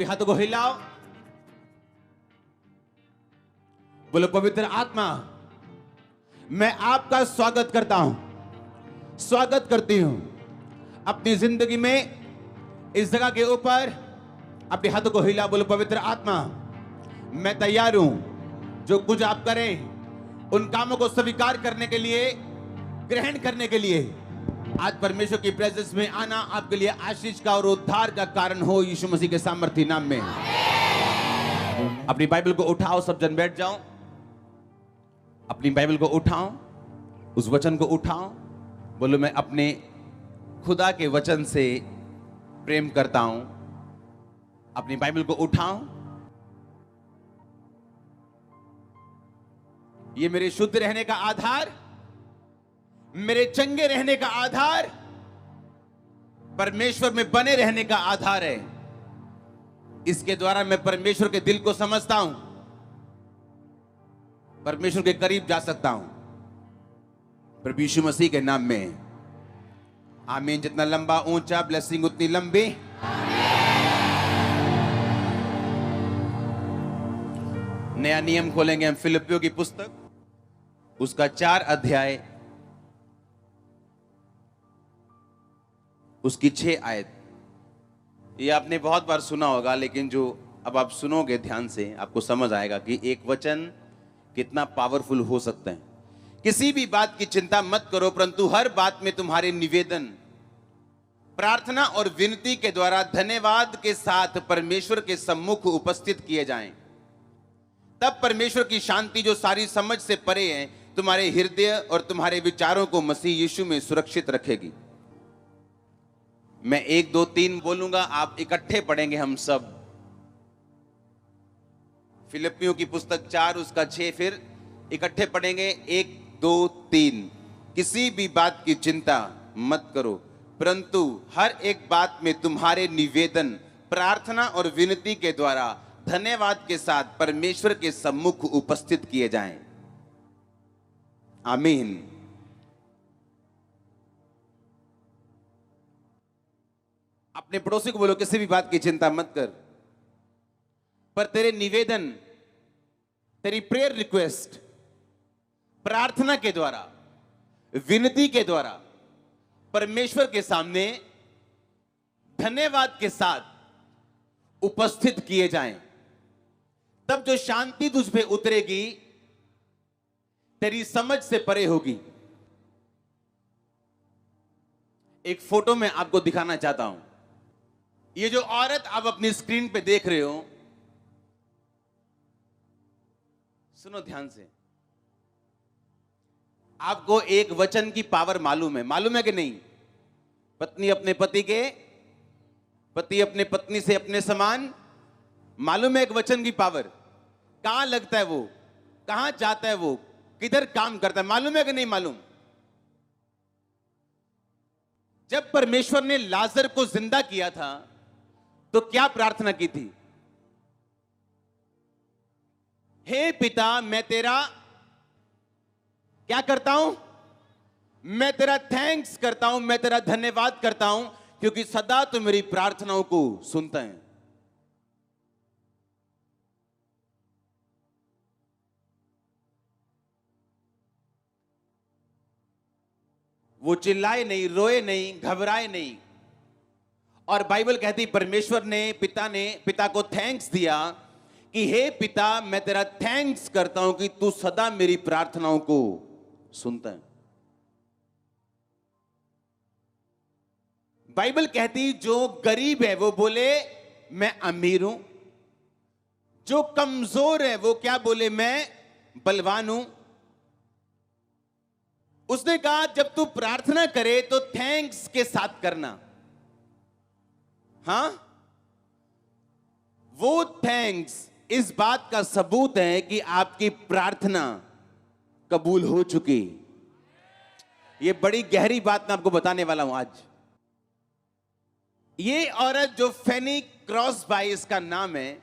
अपने हाथों को हिलाओ, बोलो पवित्र आत्मा, मैं आपका स्वागत करता हूं, स्वागत करती हूं अपनी जिंदगी में। इस जगह के ऊपर अपने हाथों को हिला, बोलो पवित्र आत्मा, मैं तैयार हूं, जो कुछ आप करें उन कामों को स्वीकार करने के लिए, ग्रहण करने के लिए। आज परमेश्वर की प्रेजेंस में आना आपके लिए आशीष का और उद्धार का कारण हो, यीशु मसीह के सामर्थी नाम में। अपनी बाइबल को उठाओ, सब जन बैठ जाओ। अपनी बाइबल को उठाओ, उस वचन को उठाओ, बोलो मैं अपने खुदा के वचन से प्रेम करता हूं। अपनी बाइबल को उठाओ, ये मेरे शुद्ध रहने का आधार, मेरे चंगे रहने का आधार, परमेश्वर में बने रहने का आधार है। इसके द्वारा मैं परमेश्वर के दिल को समझता हूं, परमेश्वर के करीब जा सकता हूं, प्रभु यीशु मसीह के नाम में। आमीन। जितना लंबा ऊंचा ब्लेसिंग उतनी लंबी। नया नियम खोलेंगे हम फिलिपियों की पुस्तक, उसका 4 अध्याय, उसकी 6 आयत। ये आपने बहुत बार सुना होगा, लेकिन जो अब आप सुनोगे ध्यान से आपको समझ आएगा कि एक वचन कितना पावरफुल हो सकता है। किसी भी बात की चिंता मत करो, परंतु हर बात में तुम्हारे निवेदन, प्रार्थना और विनती के द्वारा धन्यवाद के साथ परमेश्वर के सम्मुख उपस्थित किए जाएं। तब परमेश्वर की शांति जो सारी समझ से परे है, तुम्हारे हृदय और तुम्हारे विचारों को मसीह यीशु में सुरक्षित रखेगी। मैं 1 2 3 बोलूंगा, आप इकट्ठे पढ़ेंगे हम सब। फिलिपियों की पुस्तक 4 उसका 6, फिर इकट्ठे पढ़ेंगे 1 2 3। किसी भी बात की चिंता मत करो, परंतु हर एक बात में तुम्हारे निवेदन, प्रार्थना और विनती के द्वारा धन्यवाद के साथ परमेश्वर के सम्मुख उपस्थित किए जाएं। आमीन। अपने पड़ोसी को बोलो, किसी भी बात की चिंता मत कर, पर तेरे निवेदन, तेरी प्रेयर रिक्वेस्ट, प्रार्थना के द्वारा, विनती के द्वारा परमेश्वर के सामने धन्यवाद के साथ उपस्थित किए जाएं। तब जो शांति तुझ पे उतरेगी, तेरी समझ से परे होगी। एक फोटो में आपको दिखाना चाहता हूं। ये जो औरत आप अपनी स्क्रीन पे देख रहे हो, सुनो ध्यान से। आपको एक वचन की पावर मालूम है कि नहीं? पत्नी अपने पति के, पति अपने पत्नी से अपने समान। मालूम है एक वचन की पावर? कहां लगता है वो, कहां जाता है वो, किधर काम करता है, मालूम है कि नहीं मालूम? जब परमेश्वर ने लाजर को जिंदा किया था तो क्या प्रार्थना की थी? हे पिता, मैं तेरा क्या करता हूं? मैं तेरा थैंक्स करता हूं, मैं तेरा धन्यवाद करता हूं, क्योंकि सदा तो मेरी प्रार्थनाओं को सुनता है। वो चिल्लाए नहीं, रोए नहीं, घबराए नहीं। और बाइबल कहती परमेश्वर ने पिता को थैंक्स दिया कि हे पिता, मैं तेरा थैंक्स करता हूं कि तू सदा मेरी प्रार्थनाओं को सुनता है। बाइबल कहती जो गरीब है वो बोले मैं अमीर हूं, जो कमजोर है वो क्या बोले, मैं बलवान हूं। उसने कहा जब तू प्रार्थना करे तो थैंक्स के साथ करना। हां, वो थैंक्स इस बात का सबूत है कि आपकी प्रार्थना कबूल हो चुकी। ये बड़ी गहरी बात मैं आपको बताने वाला हूं आज। ये औरत जो फेनी क्रॉसबाई इसका नाम है,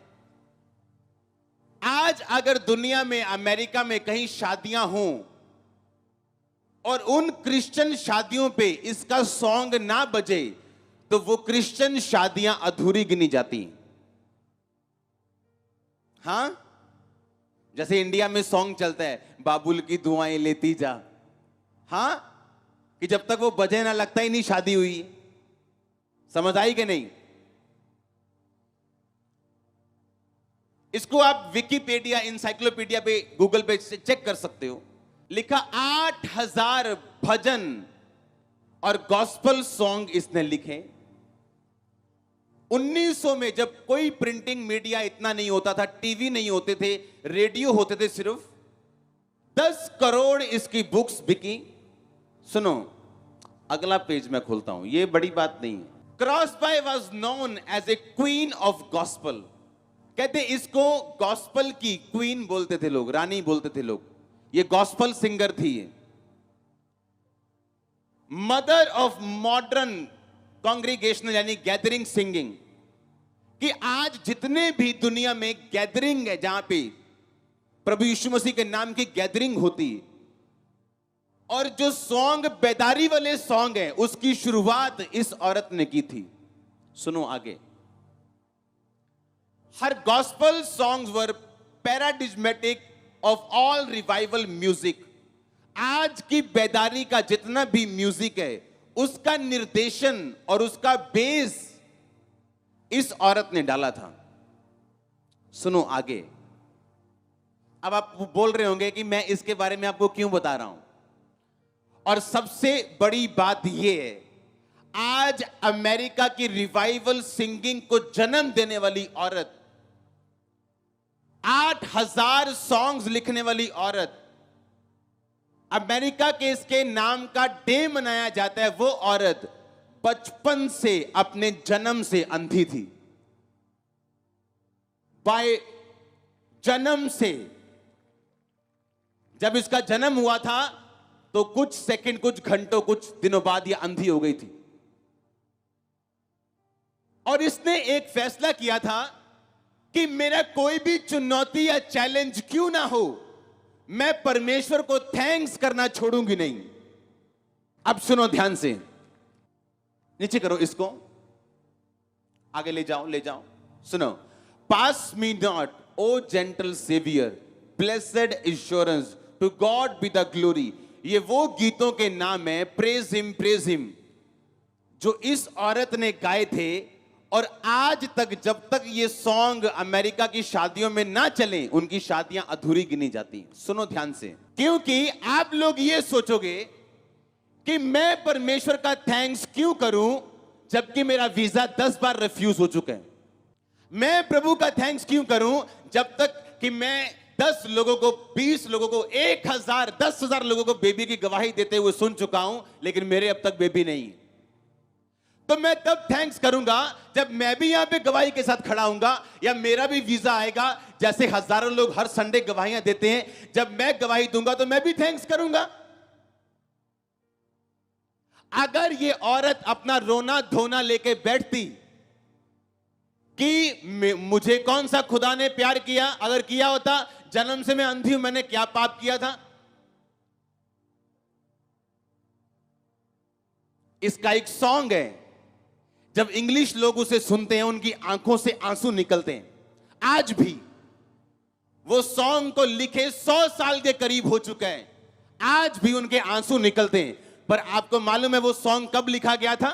आज अगर दुनिया में, अमेरिका में कहीं शादियां हों और उन क्रिश्चियन शादियों पे इसका सॉन्ग ना बजे तो वो क्रिश्चियन शादियां अधूरी गिनी जाती। हाँ, जैसे इंडिया में सॉन्ग चलता है, बाबुल की दुआएं लेती जा, हाँ, कि जब तक वो बजे ना लगता ही नहीं शादी हुई। समझ आई कि नहीं? इसको आप विकिपीडिया, इंसाइक्लोपीडिया पे, गूगल पे चेक कर सकते हो। लिखा 8000 भजन और गॉस्पल सॉन्ग इसने लिखे। 1900 में जब कोई प्रिंटिंग मीडिया इतना नहीं होता था, टीवी नहीं होते थे, रेडियो होते थे सिर्फ, 10 करोड़ इसकी बुक्स बिकी। सुनो, अगला पेज मैं खोलता हूं, ये बड़ी बात नहीं है। Crosby was known as a queen of gospel. कहते इसको गॉस्पल की क्वीन बोलते थे लोग, रानी बोलते थे लोग। ये गॉस्पल सिंगर थी ये। मदर ऑफ मॉडर्न कांग्रीगेशनल यानी गैदरिंग सिंगिंग, कि आज जितने भी दुनिया में गैदरिंग है, जहां पे प्रभु यीशु मसीह के नाम की गैदरिंग होती है, और जो सॉन्ग बेदारी वाले सॉन्ग है, उसकी शुरुआत इस औरत ने की थी। सुनो आगे। Her gospel songs were paradigmatic of all revival music. आज की बेदारी का जितना भी म्यूजिक है, उसका निर्देशन और उसका बेस इस औरत ने डाला था। सुनो आगे। अब आप बोल रहे होंगे कि मैं इसके बारे में आपको क्यों बता रहा हूं, और सबसे बड़ी बात यह है, आज अमेरिका की रिवाइवल सिंगिंग को जन्म देने वाली औरत, 8000 सॉन्ग्स लिखने वाली औरत, अमेरिका के इसके नाम का डे मनाया जाता है, वो औरत बचपन से, अपने जन्म से अंधी थी। बाय जन्म से। जब इसका जन्म हुआ था तो कुछ सेकंड, कुछ घंटों, कुछ दिनों बाद ये अंधी हो गई थी। और इसने एक फैसला किया था कि मेरा कोई भी चुनौती या चैलेंज क्यों ना हो, मैं परमेश्वर को थैंक्स करना छोड़ूंगी नहीं। अब सुनो ध्यान से, नीचे करो इसको, आगे ले जाओ, ले जाओ। सुनो। Pass me not O gentle saviour, blessed assurance, to God be the glory. ये वो गीतों के नाम है, प्रेज हिम, जो इस औरत ने गाए थे। और आज तक जब तक ये सॉन्ग अमेरिका की शादियों में ना चले, उनकी शादियां अधूरी गिनी जाती। सुनो ध्यान से, क्योंकि आप लोग ये सोचोगे कि मैं परमेश्वर का थैंक्स क्यों करूं जबकि मेरा वीजा 10 बार रिफ्यूज हो चुका है। मैं प्रभु का थैंक्स क्यों करूं जब तक कि मैं 10 लोगों को, 20 लोगों को, 1000, 10,000 लोगों को बेबी की गवाही देते हुए सुन चुका हूं, लेकिन मेरे अब तक बेबी नहीं। तो मैं तब थैंक्स करूंगा जब मैं भी यहां पे गवाही के साथ खड़ा हूंगा, या मेरा भी वीजा आएगा। जैसे हजारों लोग हर संडे गवाहियां देते हैं, जब मैं गवाही दूंगा तो मैं भी थैंक्स करूंगा। अगर ये औरत अपना रोना धोना लेके बैठती कि मुझे कौन सा खुदा ने प्यार किया, अगर किया होता, जन्म से मैं अंधी हूं, मैंने क्या पाप किया था। इसका एक सॉन्ग है, जब इंग्लिश लोग उसे सुनते हैं उनकी आंखों से आंसू निकलते हैं। आज भी वो सॉन्ग को लिखे 100 साल के करीब हो चुका है, आज भी उनके आंसू निकलते हैं। पर आपको मालूम है वो सॉन्ग कब लिखा गया था?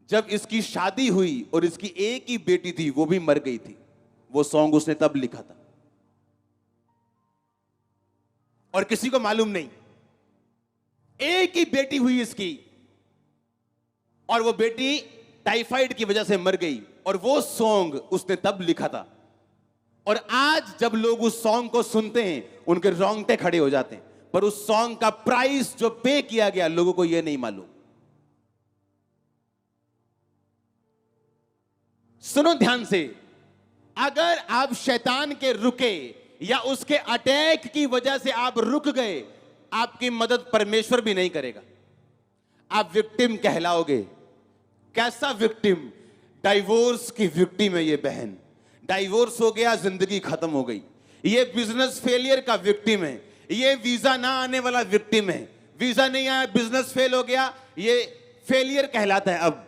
जब इसकी शादी हुई और इसकी एक ही बेटी थी, वो भी मर गई थी। वो सॉन्ग उसने तब लिखा था, और किसी को मालूम नहीं। एक ही बेटी हुई इसकी, और वो बेटी टाइफाइड की वजह से मर गई, और वो सॉन्ग उसने तब लिखा था। और आज जब लोग उस सॉन्ग को सुनते हैं, उनके रोंगटे खड़े हो जाते हैं। पर उस सॉन्ग का प्राइस जो पे किया गया, लोगों को यह नहीं मालूम। सुनो ध्यान से, अगर आप शैतान के रुके या उसके अटैक की वजह से आप रुक गए, आपकी मदद परमेश्वर भी नहीं करेगा। आप विक्टिम कहलाओगे। कैसा विक्टिम? डाइवोर्स की विक्टिम है ये बहन। डाइवोर्स हो गया, जिंदगी खत्म हो गई। ये बिजनेस फेलियर का विक्टिम है। ये वीजा ना आने वाला विक्टिम है। वीजा नहीं आया, बिजनेस फेल हो गया, ये फेलियर कहलाता है। अब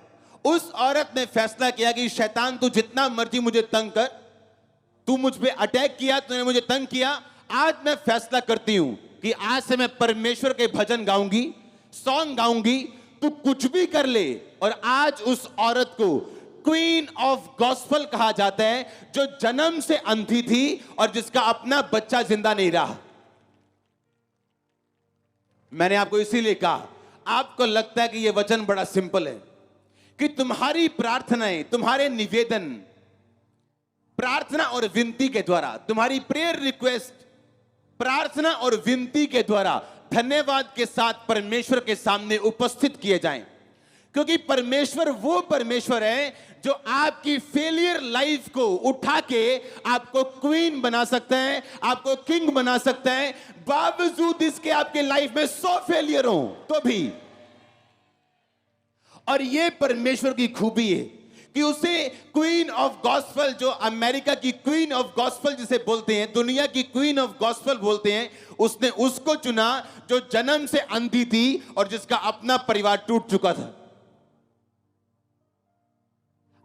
उस औरत ने फैसला किया कि शैतान तू जितना मर्जी मुझे तंग कर, तू मुझ पे अटैक किया, तूने मुझे तंग किया। आज मैं फैसला करती हूं कि आज से मैं परमेश्वर के भजन गाऊंगी, सॉन्ग गाऊंगी, तू कुछ भी कर ले। और आज उस औरत को क्वीन ऑफ गॉस्पेल कहा जाता है, जो जन्म से अंधी थी और जिसका अपना बच्चा जिंदा नहीं रहा। मैंने आपको इसीलिए कहा, आपको लगता है कि यह वचन बड़ा सिंपल है, कि तुम्हारी प्रार्थनाएं, तुम्हारे निवेदन, प्रार्थना और विनती के द्वारा, तुम्हारी प्रेयर रिक्वेस्ट प्रार्थना और विनती के द्वारा धन्यवाद के साथ परमेश्वर के सामने उपस्थित किए जाएं। क्योंकि परमेश्वर वो परमेश्वर है जो आपकी फेलियर लाइफ को उठा के आपको क्वीन बना सकता है, आपको किंग बना सकता है, बावजूद इसके आपके लाइफ में 100 फेलियर हो तो भी। और ये परमेश्वर की खूबी है कि उसे क्वीन ऑफ गॉस्पेल, जो अमेरिका की क्वीन ऑफ गॉस्पेल जिसे बोलते हैं, दुनिया की क्वीन ऑफ गॉस्पेल बोलते हैं, उसने उसको चुना जो जन्म से अंधी थी और जिसका अपना परिवार टूट चुका था।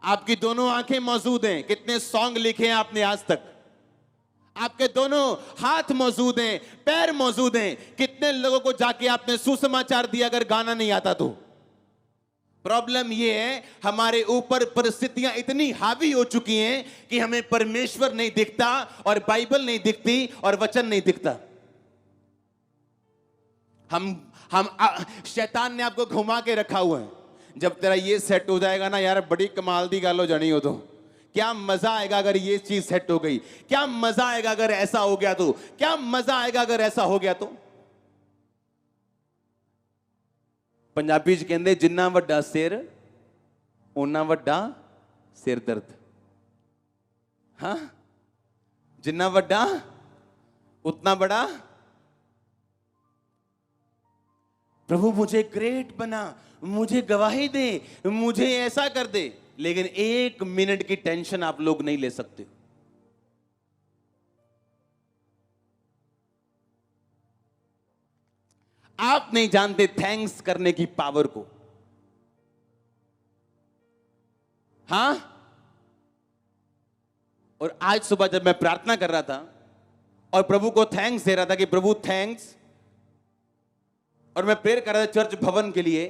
आपकी दोनों आंखें मौजूद हैं, कितने सॉन्ग लिखे हैं आपने आज तक, आपके दोनों हाथ मौजूद हैं, पैर मौजूद हैं, कितने लोगों को जाके आपने सुसमाचार दिया अगर गाना नहीं आता तो। प्रॉब्लम यह है, हमारे ऊपर परिस्थितियां इतनी हावी हो चुकी हैं कि हमें परमेश्वर नहीं दिखता और बाइबल नहीं दिखती और वचन नहीं दिखता। हम शैतान ने आपको घुमा के रखा हुआ है। जब तेरा ये सेट हो जाएगा ना यार, बड़ी कमाल दी गालो जानी हो तो, क्या मजा आएगा अगर ये चीज सेट हो गई, क्या मजा आएगा अगर ऐसा हो गया तो, क्या मजा आएगा अगर ऐसा हो गया तो। पंजाबी च कहंदे जिन्ना वड्डा सिर उन्ना वड्डा सिर दर्द। हाँ, जिन्ना वड्डा उतना बड़ा। प्रभु मुझे ग्रेट बना, मुझे गवाही दे, मुझे ऐसा कर दे, लेकिन 1 मिनट की टेंशन आप लोग नहीं ले सकते। आप नहीं जानते थैंक्स करने की पावर को। हां, और आज सुबह जब मैं प्रार्थना कर रहा था और प्रभु को थैंक्स दे रहा था कि प्रभु थैंक्स, और मैं प्रेयर कर रहा था चर्च भवन के लिए,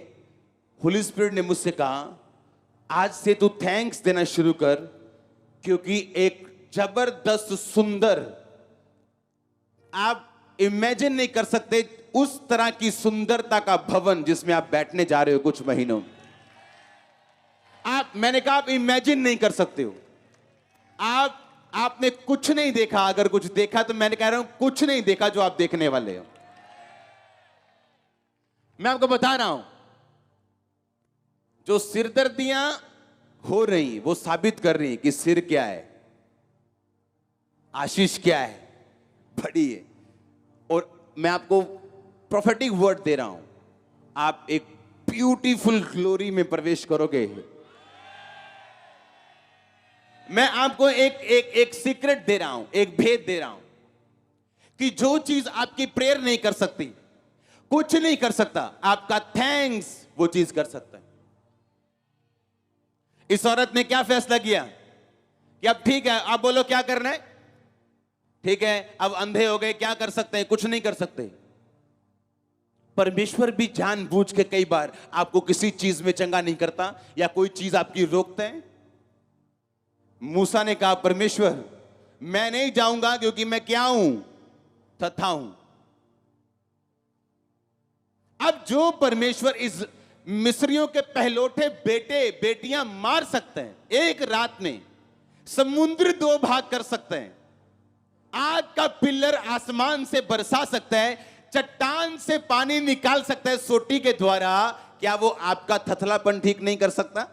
होली स्पिरिट ने मुझसे कहा आज से तू थैंक्स देना शुरू कर, क्योंकि एक जबरदस्त सुंदर, आप इमेजिन नहीं कर सकते उस तरह की सुंदरता का भवन जिसमें आप बैठने जा रहे हो कुछ महीनों। मैंने कहा आप इमेजिन नहीं कर सकते हो। आपने कुछ नहीं देखा, अगर कुछ देखा तो मैंने कह रहा हूं कुछ नहीं देखा जो आप देखने वाले हो। मैं आपको बता रहा हूं, जो सिरदर्दियां हो रही वो साबित कर रही कि सिर क्या है, आशीष क्या है, बड़ी है। और मैं आपको प्रोफेटिक वर्ड दे रहा हूं, आप एक ब्यूटीफुल ग्लोरी में प्रवेश करोगे। मैं आपको एक सीक्रेट दे रहा हूं, एक भेद दे रहा हूं कि जो चीज आपकी प्रेयर नहीं कर सकती, कुछ नहीं कर सकता, आपका थैंक्स वो चीज कर सकता है। इस औरत ने क्या फैसला किया कि अब ठीक है, आप बोलो क्या करना है, ठीक है, अब अंधे हो गए, क्या कर सकते हैं, कुछ नहीं कर सकते। परमेश्वर भी जानबूझ के कई बार आपको किसी चीज में चंगा नहीं करता या कोई चीज आपकी रोकता है। मूसा ने कहा परमेश्वर मैं नहीं जाऊंगा क्योंकि मैं क्या हूं, तथा हूं। अब जो परमेश्वर इस मिस्रियों के पहलौठे बेटे बेटियां मार सकते हैं, एक रात में समुद्र 2 भाग कर सकते हैं, आग का पिल्लर आसमान से बरसा सकता है, चट्टान से पानी निकाल सकता है सोटी के द्वारा, क्या वो आपका थथलापन ठीक नहीं कर सकता?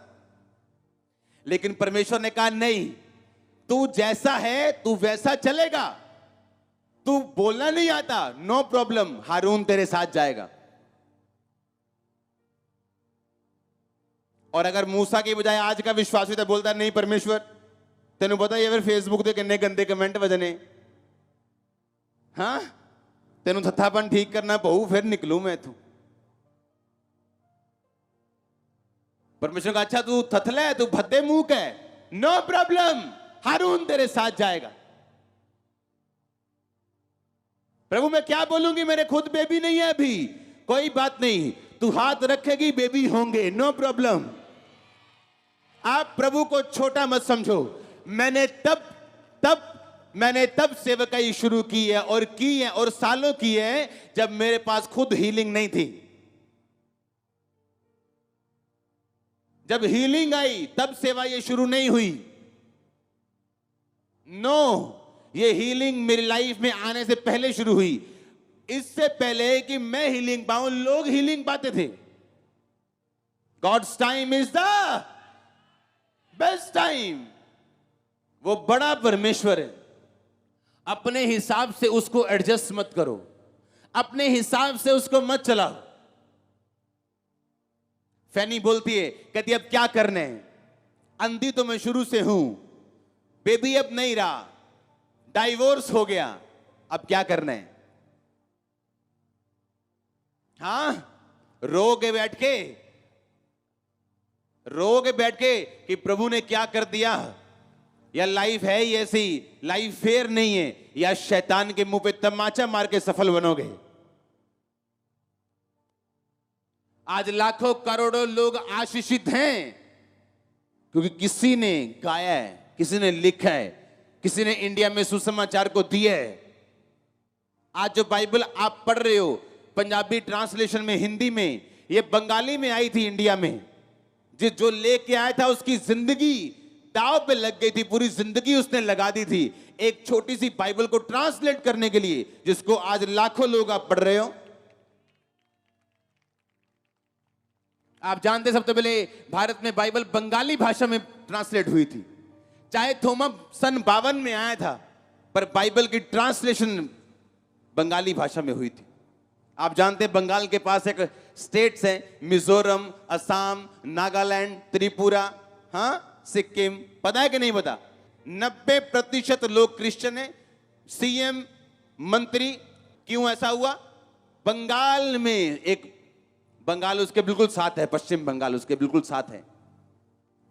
लेकिन परमेश्वर ने कहा नहीं, तू जैसा है तू वैसा चलेगा, तू बोलना नहीं आता, नो प्रॉब्लम, हारून तेरे साथ जाएगा। और अगर मूसा की बजाय आज का विश्वासी तो बोलता नहीं परमेश्वर तेन पता ही है फिर फेसबुक के किन्ने गंदे कमेंट वजने, हाँ तेन थथापन ठीक करना पऊ, फिर निकलू मैं तू। परमेश्वर का अच्छा तू थथला है, तू भद्दे मुंह का है, नो प्रॉब्लम, हारून तेरे साथ जाएगा। प्रभु मैं क्या बोलूंगी, मेरे खुद बेबी नहीं है अभी। कोई बात नहीं, तू हाथ रखेगी बेबी होंगे, नो प्रॉब्लम। आप प्रभु को छोटा मत समझो। मैंने तब सेवकाई शुरू की है और सालों की है जब मेरे पास खुद हीलिंग नहीं थी। जब हीलिंग आई तब सेवा ये शुरू नहीं हुई। नो, ये हीलिंग मेरी लाइफ में आने से पहले शुरू हुई। इससे पहले कि मैं हीलिंग पाऊं, लोग हीलिंग पाते थे। God's time is the best time. वो बड़ा परमेश्वर है। अपने हिसाब से उसको एडजस्ट मत करो, अपने हिसाब से उसको मत चलाओ। फैनी बोलती है, कहती अब क्या करना है, अंधी तो मैं शुरू से हूं, बेबी अब नहीं रहा, डाइवोर्स हो गया, अब क्या करना है। हां, रोगे बैठ के कि प्रभु ने क्या कर दिया, या लाइफ है ही ऐसी, लाइफ फेयर नहीं है, या शैतान के मुंह पे तमाचा मार के सफल बनोगे। आज लाखों करोड़ों लोग आशीषित हैं क्योंकि किसी ने गाया है, किसी ने लिखा है, किसी ने इंडिया में सुसमाचार को दिया है। आज जो बाइबल आप पढ़ रहे हो पंजाबी ट्रांसलेशन में, हिंदी में, ये बंगाली में आई थी इंडिया में। जो लेके आया था उसकी जिंदगी दांव पे लग गई थी, पूरी जिंदगी उसने लगा दी थी एक छोटी सी बाइबल को ट्रांसलेट करने के लिए, जिसको आज लाखों लोग आप पढ़ रहे हो। आप जानते सबसे पहले भारत में बाइबल बंगाली भाषा में ट्रांसलेट हुई थी। चाहे थोमा सन 52 में आया था, पर बाइबल की ट्रांसलेशन बंगाली भाषा में हुई थी। आप जानते हैं बंगाल के पास एक स्टेट्स हैं, मिजोरम, असम, नागालैंड, त्रिपुरा, हाँ, सिक्किम। पता है कि नहीं पता? 90% लोग क्रिश्चियन हैं। सीएम, मंत्री, क्यों ऐसा हुआ? बंगाल में एक, बंगाल उसके बिल्कुल साथ है, पश्चिम बंगाल उसके बिल्कुल साथ है।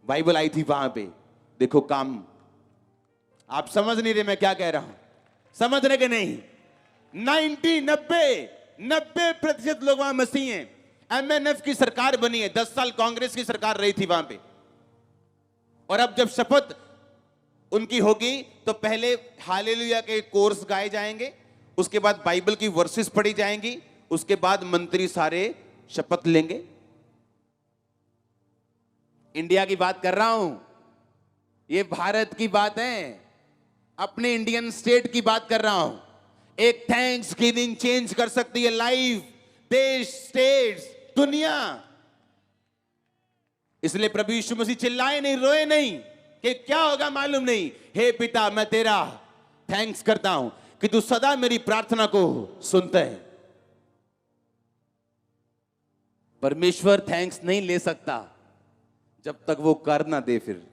बाइबल आई थी वहां पे। देखो काम, आप समझ नहीं रहे मैं क्या कह रहा हूं, समझ रहे कि नहीं? 90% लोग वहां मसीह हैं। एमएनएफ की सरकार बनी है, 10 साल कांग्रेस की सरकार रही थी वहां पे। और अब जब शपथ उनकी होगी तो पहले हालेलुया के कोर्स गाए जाएंगे, उसके बाद बाइबल की वर्सेस पढ़ी जाएंगी, उसके बाद मंत्री सारे शपथ लेंगे। इंडिया की बात कर रहा हूं, ये भारत की बात है, अपने इंडियन स्टेट की बात कर रहा हूं। एक थैंक्स गिविंग चेंज कर सकती है लाइफ, देश, स्टेट्स, दुनिया। इसलिए प्रभु यीशु मसीह चिल्लाए नहीं, रोए नहीं कि क्या होगा मालूम नहीं। हे पिता, मैं तेरा थैंक्स करता हूं कि तू सदा मेरी प्रार्थना को सुनता है। परमेश्वर थैंक्स नहीं ले सकता जब तक वो कर ना दे। फिर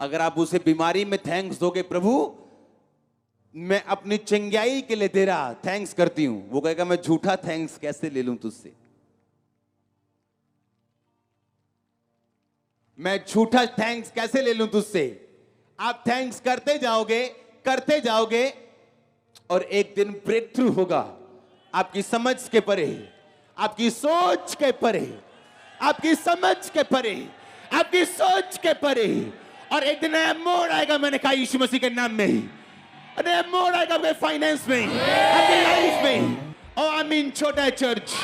अगर आप उसे बीमारी में थैंक्स दोगे, प्रभु मैं अपनी चंगाई के लिए तेरा थैंक्स करती हूं, वो कहेगा मैं झूठा थैंक्स कैसे ले लूं तुझसे, मैं झूठा थैंक्स कैसे ले लूं तुझसे। आप थैंक्स करते जाओगे और एक दिन ब्रेक थ्रू होगा, आपकी समझ के परे, आपकी सोच के परे, आपकी समझ के परे, आपकी सोच के परे। और एक दिन नया मोड़ आएगा, मैंने कहा यीशु मसीह के नाम में, नया मोड़ आएगा आपके फाइनेंस में, आपकी लाइफ में। और आई मीन छोटा चर्च।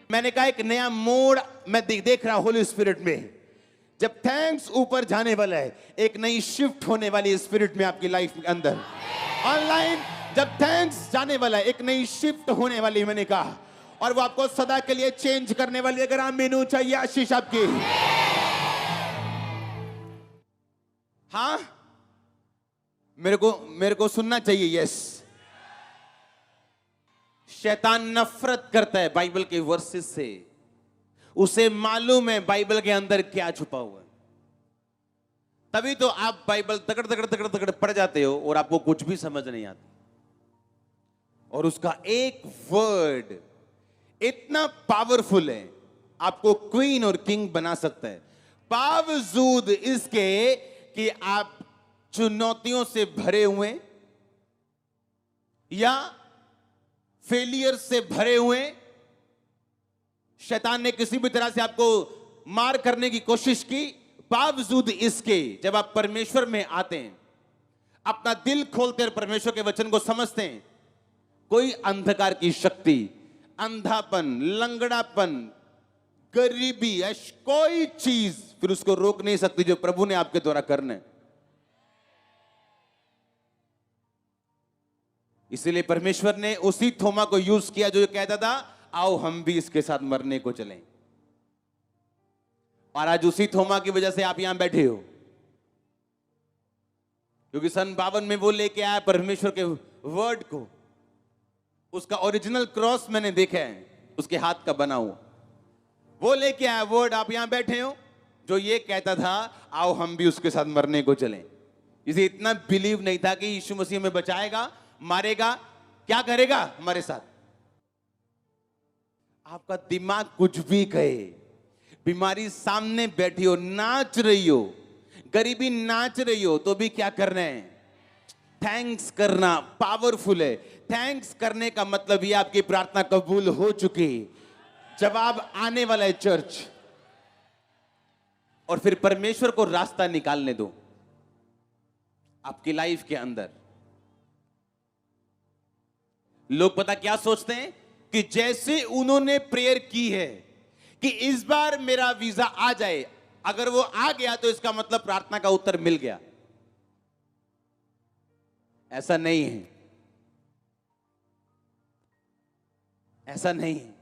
मैंने कहा एक नया मोड़ मैं देख रहा हूं होली स्पिरिट में। जब थैंक्स ऊपर जाने वाला है, एक नई शिफ्ट होने वाली है स्पिरिट में आपकी लाइफ के अंदर। ऑनलाइन जब थैंक्स जाने वाला है, एक नई शिफ्ट होने वाली है, मैंने कहा, और वो आपको सदा के लिए चेंज करने वाली है। अगर आमीन चाहिए आशीष आपकी। हाँ, मेरे को सुनना चाहिए। यस, शैतान नफरत करता है बाइबल के वर्सेस से। उसे मालूम है बाइबल के अंदर क्या छुपा हुआ है। तभी तो आप बाइबल तगड़ तगड़ तगड़ तगड़ पढ़ जाते हो और आपको कुछ भी समझ नहीं आता। और उसका एक वर्ड इतना पावरफुल है, आपको क्वीन और किंग बना सकता है, बावजूद इसके कि आप चुनौतियों से भरे हुए या फेलियर से भरे हुए, शैतान ने किसी भी तरह से आपको मार करने की कोशिश की, बावजूद इसके जब आप परमेश्वर में आते हैं, अपना दिल खोलते हैं, परमेश्वर के वचन को समझते हैं, कोई अंधकार की शक्ति, अंधापन, लंगड़ापन, गरीबी, कोई चीज फिर उसको रोक नहीं सकती जो प्रभु ने आपके द्वारा करना है। इसीलिए परमेश्वर ने उसी थोमा को यूज किया जो कहता था आओ हम भी इसके साथ मरने को चलें। और आज उसी थोमा की वजह से आप यहां बैठे हो, क्योंकि सन 52 में वो लेके आया परमेश्वर के वर्ड को। उसका ओरिजिनल क्रॉस मैंने देखा है, उसके हाथ का बना हुआ, वो लेके आया वर्ड। आप यहां बैठे हो जो ये कहता था आओ हम भी उसके साथ मरने को चलें। इसे इतना बिलीव नहीं था कि यीशु मसीह हमें बचाएगा, मारेगा, क्या करेगा हमारे साथ। आपका दिमाग कुछ भी कहे, बीमारी सामने बैठी हो, नाच रही हो, गरीबी नाच रही हो, तो भी क्या करना है? थैंक्स करना पावरफुल है। थैंक्स करने का मतलब ये आपकी प्रार्थना कबूल हो चुकी, जवाब आने वाला है चर्च। और फिर परमेश्वर को रास्ता निकालने दो आपकी लाइफ के अंदर। लोग पता क्या सोचते हैं कि जैसे उन्होंने प्रेयर की है कि इस बार मेरा वीजा आ जाए, अगर वो आ गया तो इसका मतलब प्रार्थना का उत्तर मिल गया। ऐसा नहीं है, ऐसा नहीं है।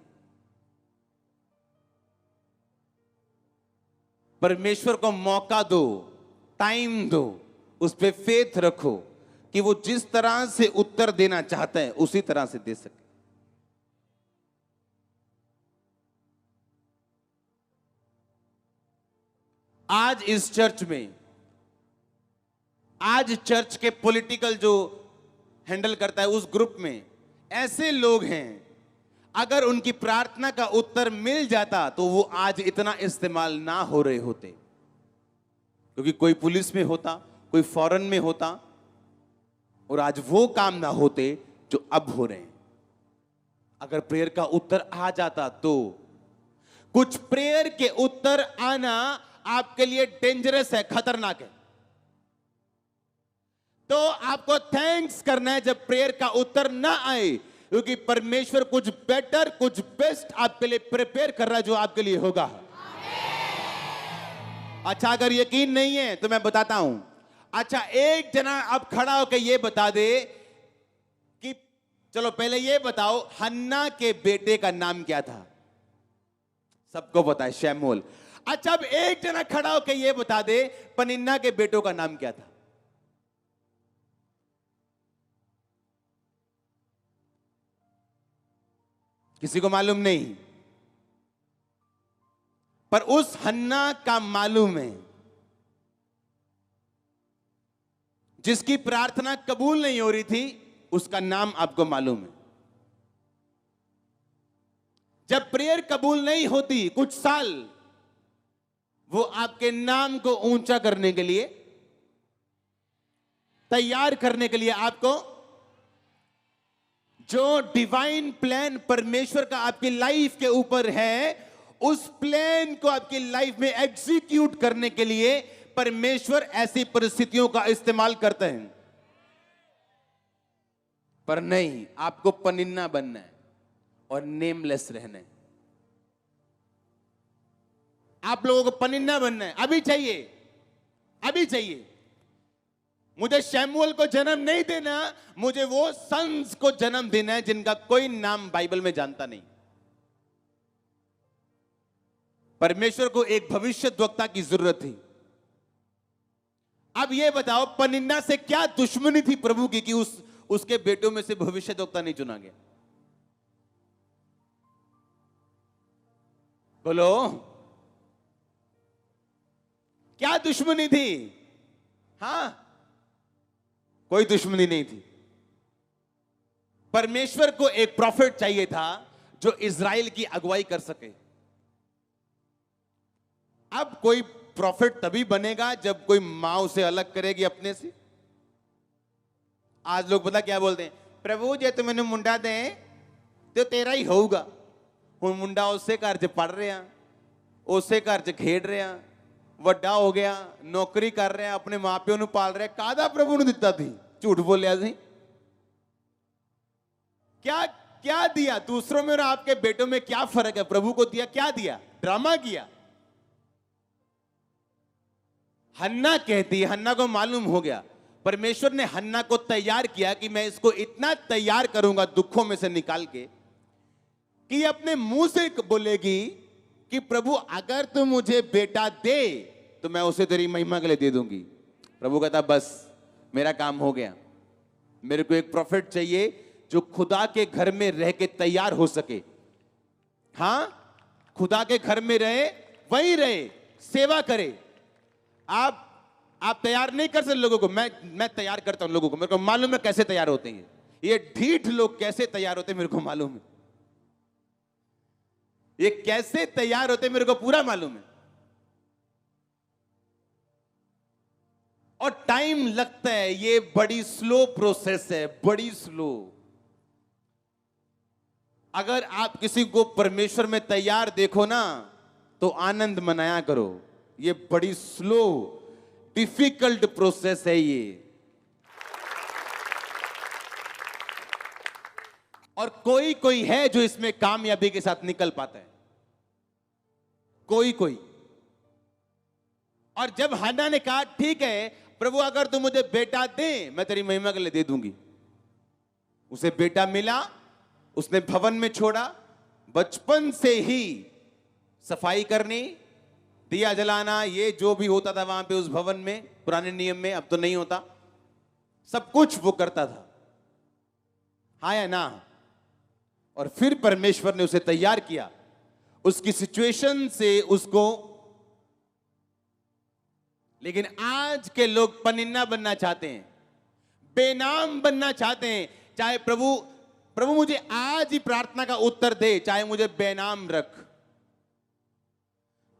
परमेश्वर को मौका दो, टाइम दो, उस पे फेथ रखो कि वो जिस तरह से उत्तर देना चाहते हैं उसी तरह से दे सके। आज इस चर्च में, आज चर्च के पॉलिटिकल जो हैंडल करता है उस ग्रुप में ऐसे लोग हैं, अगर उनकी प्रार्थना का उत्तर मिल जाता तो वो आज इतना इस्तेमाल ना हो रहे होते, क्योंकि कोई पुलिस में होता, कोई फॉरेन में होता, और आज वो काम ना होते जो अब हो रहे हैं। अगर प्रेयर का उत्तर आ जाता तो कुछ प्रेयर के उत्तर आना आपके लिए डेंजरस है, खतरनाक है। तो आपको थैंक्स करना है जब प्रेयर का उत्तर ना आए, क्योंकि परमेश्वर कुछ बेटर, कुछ बेस्ट आपके लिए प्रिपेयर कर रहा है जो आपके लिए होगा। अच्छा, अगर यकीन नहीं है तो मैं बताता हूं। अच्छा, एक जना अब खड़ा होकर ये बता दे कि चलो पहले ये बताओ हन्ना के बेटे का नाम क्या था? सबको पता है, शैमूएल। अच्छा, अब एक जना खड़ा होकर ये बता दे पनिन्ना के बेटों का नाम क्या था? किसी को मालूम नहीं, पर उस हन्ना का मालूम है जिसकी प्रार्थना कबूल नहीं हो रही थी, उसका नाम आपको मालूम है। जब प्रेयर कबूल नहीं होती कुछ साल, वो आपके नाम को ऊंचा करने के लिए, तैयार करने के लिए आपको जो डिवाइन प्लान परमेश्वर का आपकी लाइफ के ऊपर है, उस प्लान को आपकी लाइफ में एग्जीक्यूट करने के लिए परमेश्वर ऐसी परिस्थितियों का इस्तेमाल करते हैं। पर नहीं, आपको पनिन्ना बनना है और नेमलेस रहना है। आप लोगों को पनिन्ना बनना है, अभी चाहिए, अभी चाहिए। मुझे शैमुएल को जन्म नहीं देना, मुझे वो सन्स को जन्म देना है जिनका कोई नाम बाइबल में जानता नहीं। परमेश्वर को एक भविष्यद्वक्ता की जरूरत थी। अब ये बताओ पनिन्ना से क्या दुश्मनी थी प्रभु की कि उसके बेटों में से भविष्यद्वक्ता नहीं चुना गया? बोलो, क्या दुश्मनी थी? हां, कोई दुश्मनी नहीं थी। परमेश्वर को एक प्रॉफिट चाहिए था जो इज़राइल की अगुवाई कर सके। अब कोई प्रॉफिट तभी बनेगा जब कोई मां उसे अलग करेगी अपने से। आज लोग पता क्या बोलते हैं, प्रभु जे तू मैंने मुंडा दे तो तेरा ही होगा। हुण मुंडा उसे घर च पढ़ रहा, उसे घर च खेड रहा, ਵੱਡਾ हो गया, नौकरी कर रहा, अपने मां प्यो ਨੂੰ पाल रहा, कादा प्रभु ਨੂੰ ਦਿੱਤਾ थी, झूठ बोलिया ਸੀ। क्या क्या दिया दूसरों में और आपके बेटों में क्या फर्क है? प्रभु को दिया, क्या दिया? ड्रामा किया। हन्ना कहती है, हन्ना को मालूम हो गया, परमेश्वर ने हन्ना को तैयार किया कि मैं इसको इतना तैयार करूंगा दुखों में से निकाल के कि ये अपने मुंह से बोलेगी कि प्रभु अगर तू मुझे बेटा दे तो मैं उसे तेरी महिमा के लिए दे दूंगी। प्रभु कहता बस मेरा काम हो गया, मेरे को एक प्रॉफिट चाहिए जो खुदा के घर में रह के तैयार हो सके। हां, खुदा के घर में रहे, वहीं रहे, सेवा करे। आप तैयार नहीं कर सकते लोगों को, मैं तैयार करता हूं लोगों को, मेरे को मालूम है कैसे तैयार होते हैं। ये ढीठ लोग कैसे तैयार होते हैं मेरे को मालूम है, ये कैसे तैयार होते हैं मेरे को पूरा मालूम है। और टाइम लगता है, ये बड़ी स्लो प्रोसेस है, बड़ी स्लो। अगर आप किसी को परमेश्वर में तैयार देखो ना तो आनंद मनाया करो। ये बड़ी स्लो डिफिकल्ट प्रोसेस है ये। और कोई कोई है जो इसमें कामयाबी के साथ निकल पाता है, कोई कोई। और जब हन्ना ने कहा ठीक है प्रभु अगर तू मुझे बेटा दे मैं तेरी महिमा के लिए दे दूंगी, उसे बेटा मिला, उसने भवन में छोड़ा, बचपन से ही सफाई करनी, दिया जलाना, ये जो भी होता था वहां पे उस भवन में, पुराने नियम में, अब तो नहीं होता, सब कुछ वो करता था। हाँ या ना? और फिर परमेश्वर ने उसे तैयार किया, उसकी सिचुएशन से उसको। लेकिन आज के लोग पनिन्ना बनना चाहते हैं, बेनाम बनना चाहते हैं। चाहे प्रभु मुझे आज ही प्रार्थना का उत्तर दे, चाहे मुझे बेनाम रख।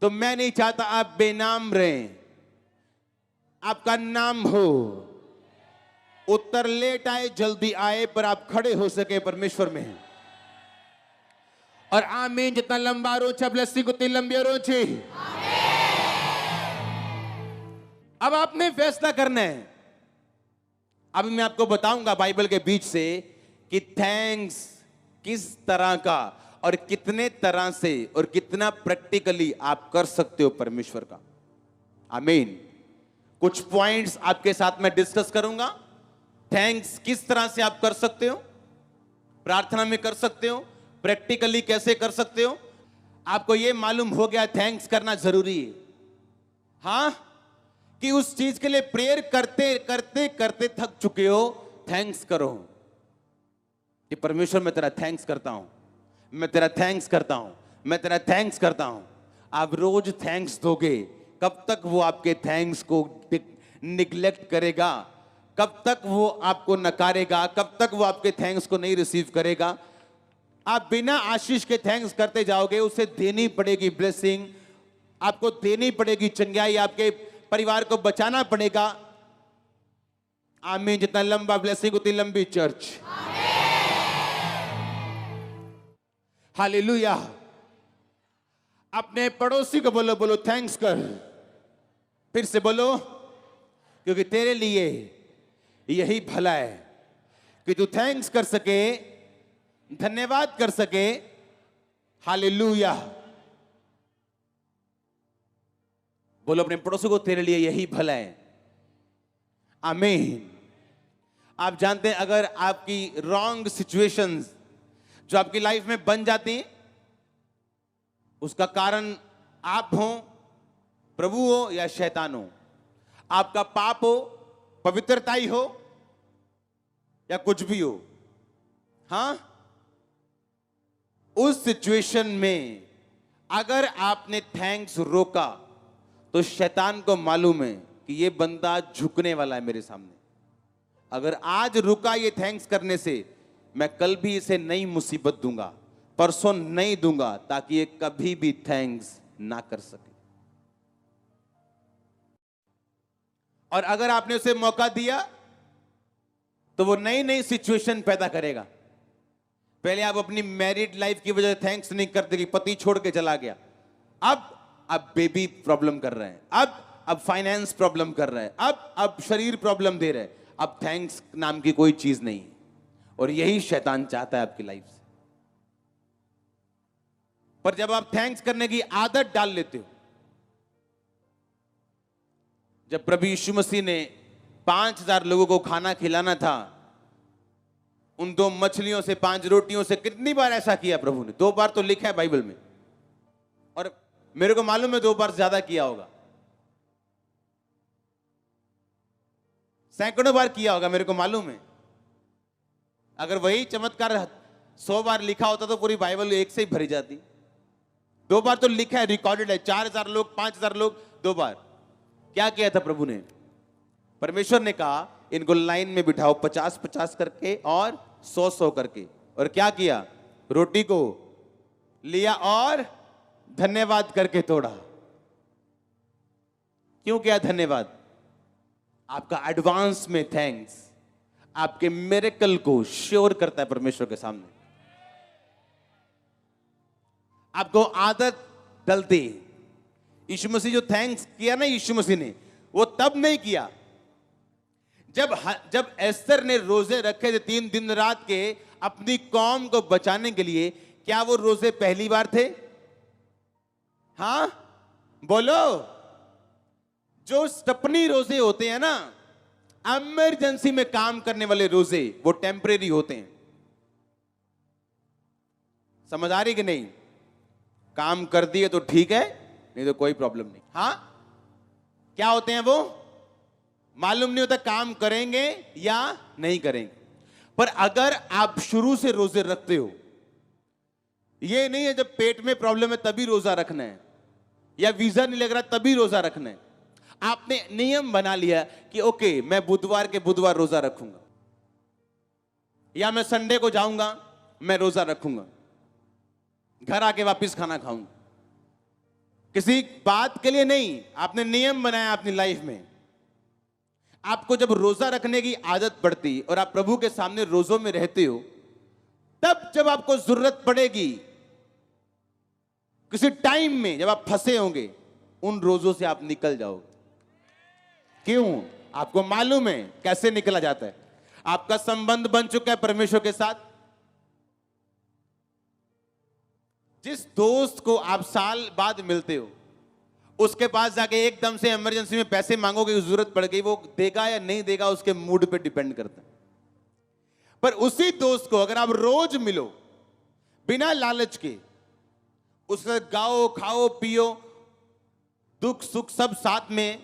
तो मैं नहीं चाहता आप बेनाम रहें, आपका नाम हो, उत्तर लेट आए जल्दी आए पर आप खड़े हो सके परमेश्वर में। और आमीन जितना लंबा रोचा ब्लेसिंग उतनी लंबी रोचे। अब आपने फैसला करना है। अभी मैं आपको बताऊंगा बाइबल के बीच से कि थैंक्स किस तरह का और कितने तरह से और कितना प्रैक्टिकली आप कर सकते हो परमेश्वर का। आमीन। कुछ पॉइंट्स आपके साथ मैं डिस्कस करूंगा। थैंक्स किस तरह से आप कर सकते हो, प्रार्थना में कर सकते हो, प्रैक्टिकली कैसे कर सकते हो। आपको यह मालूम हो गया थैंक्स करना जरूरी है। हां, कि उस चीज के लिए प्रेयर करते करते करते थक चुके हो, थैंक्स करो कि परमेश्वर मैं तेरा थैंक्स करता हूं, मैं तेरा थैंक्स करता हूं, मैं तेरा थैंक्स करता हूं। आप रोज थैंक्स दोगे, कब तक वो आपके थैंक्स को निग्लेक्ट करेगा, कब तक वो आपको नकारेगा, कब तक वो आपके थैंक्स को नहीं रिसीव करेगा। आप बिना आशीष के थैंक्स करते जाओगे, उसे देनी पड़ेगी ब्लेसिंग, आपको देनी पड़ेगी चंगाई, आपके परिवार को बचाना पड़ेगा। आमीन। जितना लंबा ब्लेसिंग उतनी लंबी चर्च। हालेलुया। अपने पड़ोसी को बोलो, बोलो थैंक्स कर। फिर से बोलो, क्योंकि तेरे लिए यही भला है कि तू थैंक्स कर सके, धन्यवाद कर सके। हालेलुया। बोलो अपने पड़ोसी को, तेरे लिए यही भला है। आमीन। आप जानते हैं अगर आपकी रॉन्ग सिचुएशंस जो आपकी लाइफ में बन जाती हैं, उसका कारण आप हो, प्रभु हो या शैतान हो, आपका पाप हो, पवित्रता ही हो या कुछ भी हो। हां, उस सिचुएशन में अगर आपने थैंक्स रोका तो शैतान को मालूम है कि ये बंदा झुकने वाला है मेरे सामने। अगर आज रुका ये थैंक्स करने से, मैं कल भी इसे नई मुसीबत दूंगा, परसों नहीं दूंगा, ताकि ये कभी भी थैंक्स ना कर सके। और अगर आपने उसे मौका दिया तो वो नई नई सिचुएशन पैदा करेगा। पहले आप अपनी मैरिड लाइफ की वजह से थैंक्स नहीं करते कि पति छोड़ के चला गया, अब बेबी प्रॉब्लम कर रहे हैं, अब फाइनेंस प्रॉब्लम कर रहे हैं, अब शरीर प्रॉब्लम दे रहे हैं, अब थैंक्स नाम की कोई चीज नहीं है। और यही शैतान चाहता है आपकी लाइफ से। पर जब आप थैंक्स करने की आदत डाल लेते हो, जब प्रभु यीशु मसीह ने 5000 लोगों को खाना खिलाना था, उन 2 मछलियों से 5 रोटियों से कितनी बार ऐसा किया प्रभु ने? 2 बार तो लिखा है बाइबल में, और मेरे को मालूम है 2 बार ज्यादा किया होगा, सैकड़ों बार किया होगा, मेरे को मालूम है। अगर वही चमत्कार 100 बार लिखा होता तो पूरी बाइबल एक से ही भरी जाती। 2 बार तो लिखा है, रिकॉर्डेड है। 4000 लोग, 5000 लोग, 2 बार। क्या किया था प्रभु ने? परमेश्वर ने कहा इनको लाइन में बिठाओ, 50-50 करके और 100-100 करके। और क्या किया? रोटी को लिया और धन्यवाद करके तोड़ा। क्यों किया धन्यवाद? आपका एडवांस में थैंक्स आपके मिरेकल को श्योर करता है परमेश्वर के सामने। आपको आदत डलती। यीशु मसीह जो थैंक्स किया ना यीशु मसीह ने, वो तब नहीं किया जब एस्तर ने रोजे रखे थे 3 दिन रात के अपनी कौम को बचाने के लिए। क्या वो रोजे पहली बार थे? हां बोलो। जो स्टपनी रोजे होते हैं ना, इमरजेंसी में काम करने वाले रोजे, वो टेम्परेरी होते हैं। समझ आ रही कि नहीं? काम कर दिए तो ठीक है, नहीं तो कोई प्रॉब्लम नहीं। हाँ, क्या होते हैं वो? मालूम नहीं होता काम करेंगे या नहीं करेंगे। पर अगर आप शुरू से रोजे रखते हो, ये नहीं है जब पेट में प्रॉब्लम है तभी रोजा रखना है, या वीजा नहीं लग रहा तभी रोजा रखना है। आपने नियम बना लिया कि ओके मैं बुधवार के बुधवार रोजा रखूंगा, या मैं संडे को जाऊंगा मैं रोजा रखूंगा, घर आके वापस खाना खाऊंगा। किसी बात के लिए नहीं, आपने नियम बनाया अपनी लाइफ में। आपको जब रोजा रखने की आदत पड़ती और आप प्रभु के सामने रोजों में रहते हो, तब जब आपको जरूरत पड़ेगी किसी टाइम में, जब आप फंसे होंगे, उन रोजों से आप निकल जाओगे। क्यों? आपको मालूम है कैसे निकला जाता है। आपका संबंध बन चुका है परमेश्वर के साथ। जिस दोस्त को आप साल बाद मिलते हो, उसके पास जाके एकदम से इमरजेंसी में पैसे मांगोगे, जरूरत पड़ गई, वो देगा या नहीं देगा उसके मूड पे डिपेंड करता है। पर उसी दोस्त को अगर आप रोज मिलो बिना लालच के, उससे गाओ, खाओ, पियो, दुख सुख सब साथ में,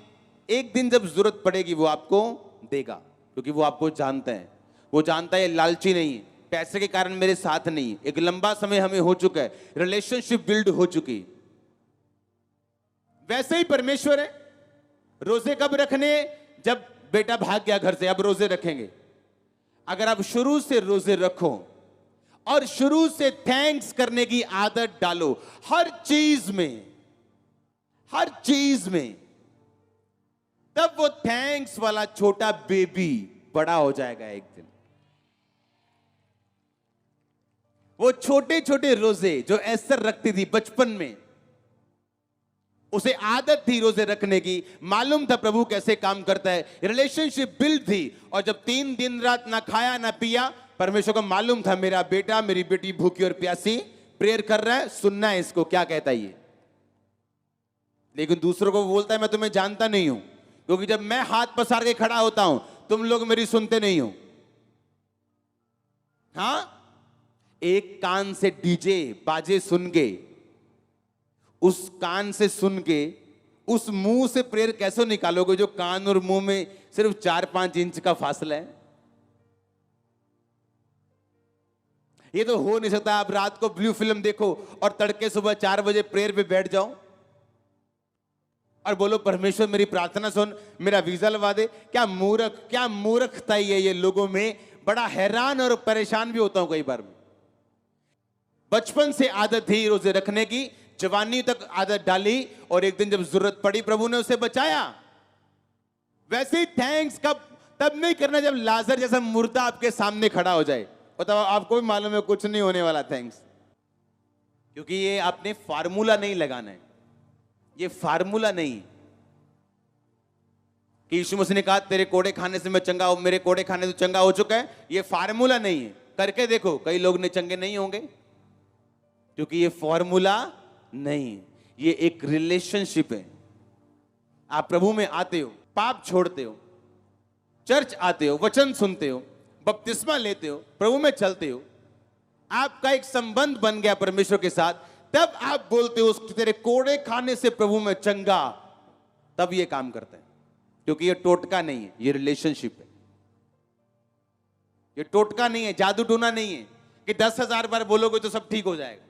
एक दिन जब जरूरत पड़ेगी वो आपको देगा, क्योंकि वो आपको जानता है। वो जानता है लालची नहीं है, पैसे के कारण मेरे साथ नहीं है। एक लंबा समय हमें हो चुका है, रिलेशनशिप बिल्ड हो चुकी। वैसे ही परमेश्वर है। रोजे कब रखने? जब बेटा भाग गया घर से, अब रोजे रखेंगे। अगर आप शुरू से रोजे रखो और शुरू से थैंक्स करने की आदत डालो हर चीज में, तब वो थैंक्स वाला छोटा बेबी बड़ा हो जाएगा एक दिन। वो छोटे छोटे रोजे जो एस्तर रखती थी बचपन में, उसे आदत थी रोजे रखने की, मालूम था प्रभु कैसे काम करता है, रिलेशनशिप बिल्ड थी। और जब 3 दिन रात ना खाया ना पिया, परमेश्वर को मालूम था मेरा बेटा मेरी बेटी भूखी और प्यासी प्रेयर कर रहा है, सुनना है इसको क्या कहता है ये। लेकिन दूसरों को बोलता है मैं तुम्हें जानता नहीं हूं, क्योंकि जब मैं हाथ पसार के खड़ा होता हूं तुम लोग मेरी सुनते नहीं हो। हां, एक कान से डीजे बाजे सुन के, उस कान से सुन के उस मुंह से प्रेयर कैसे निकालोगे जो कान और मुंह में सिर्फ 4-5 इंच का फासला है? ये तो हो नहीं सकता। आप रात को ब्लू फिल्म देखो और तड़के सुबह 4 बजे प्रेयर पे बैठ जाओ और बोलो परमेश्वर मेरी प्रार्थना सुन, मेरा वीजा लगा दे। क्या मूर्खता ही है ये लोगों में। बड़ा हैरान और परेशान भी होता हूं कई बार। बचपन से आदत थी रोजे रखने की, जवानी तक आदत डाली, और एक दिन जब जरूरत पड़ी प्रभु ने उसे बचाया। वैसे ही तब नहीं करना जब लाजर जैसा मुर्दा आपके सामने खड़ा हो जाए और तब आपको भी मालूम है कुछ नहीं होने वाला। थैंक्स, क्योंकि ये आपने फार्मूला नहीं लगाना है, ये फार्मूला नहीं कि यीशु मसीह ने कहा तेरे कोड़े खाने से मैं चंगा हूं, मेरे कोड़े खाने से चंगा हो चुका है। ये फार्मूला नहीं है। करके देखो, कई लोग ने चंगे नहीं होंगे, क्योंकि ये फॉर्मूला नहीं है, ये एक रिलेशनशिप है। आप प्रभु में आते हो, पाप छोड़ते हो, चर्च आते हो, वचन सुनते हो, बपतिस्मा लेते हो, प्रभु में चलते हो, आपका एक संबंध बन गया परमेश्वर के साथ, तब आप बोलते हो तेरे कोड़े खाने से प्रभु में चंगा। तब ये काम करता है, क्योंकि ये टोटका नहीं है, ये रिलेशनशिप है। ये टोटका नहीं है, जादू टोना नहीं है कि 10,000 बार बोलोगे तो सब ठीक हो जाएगा।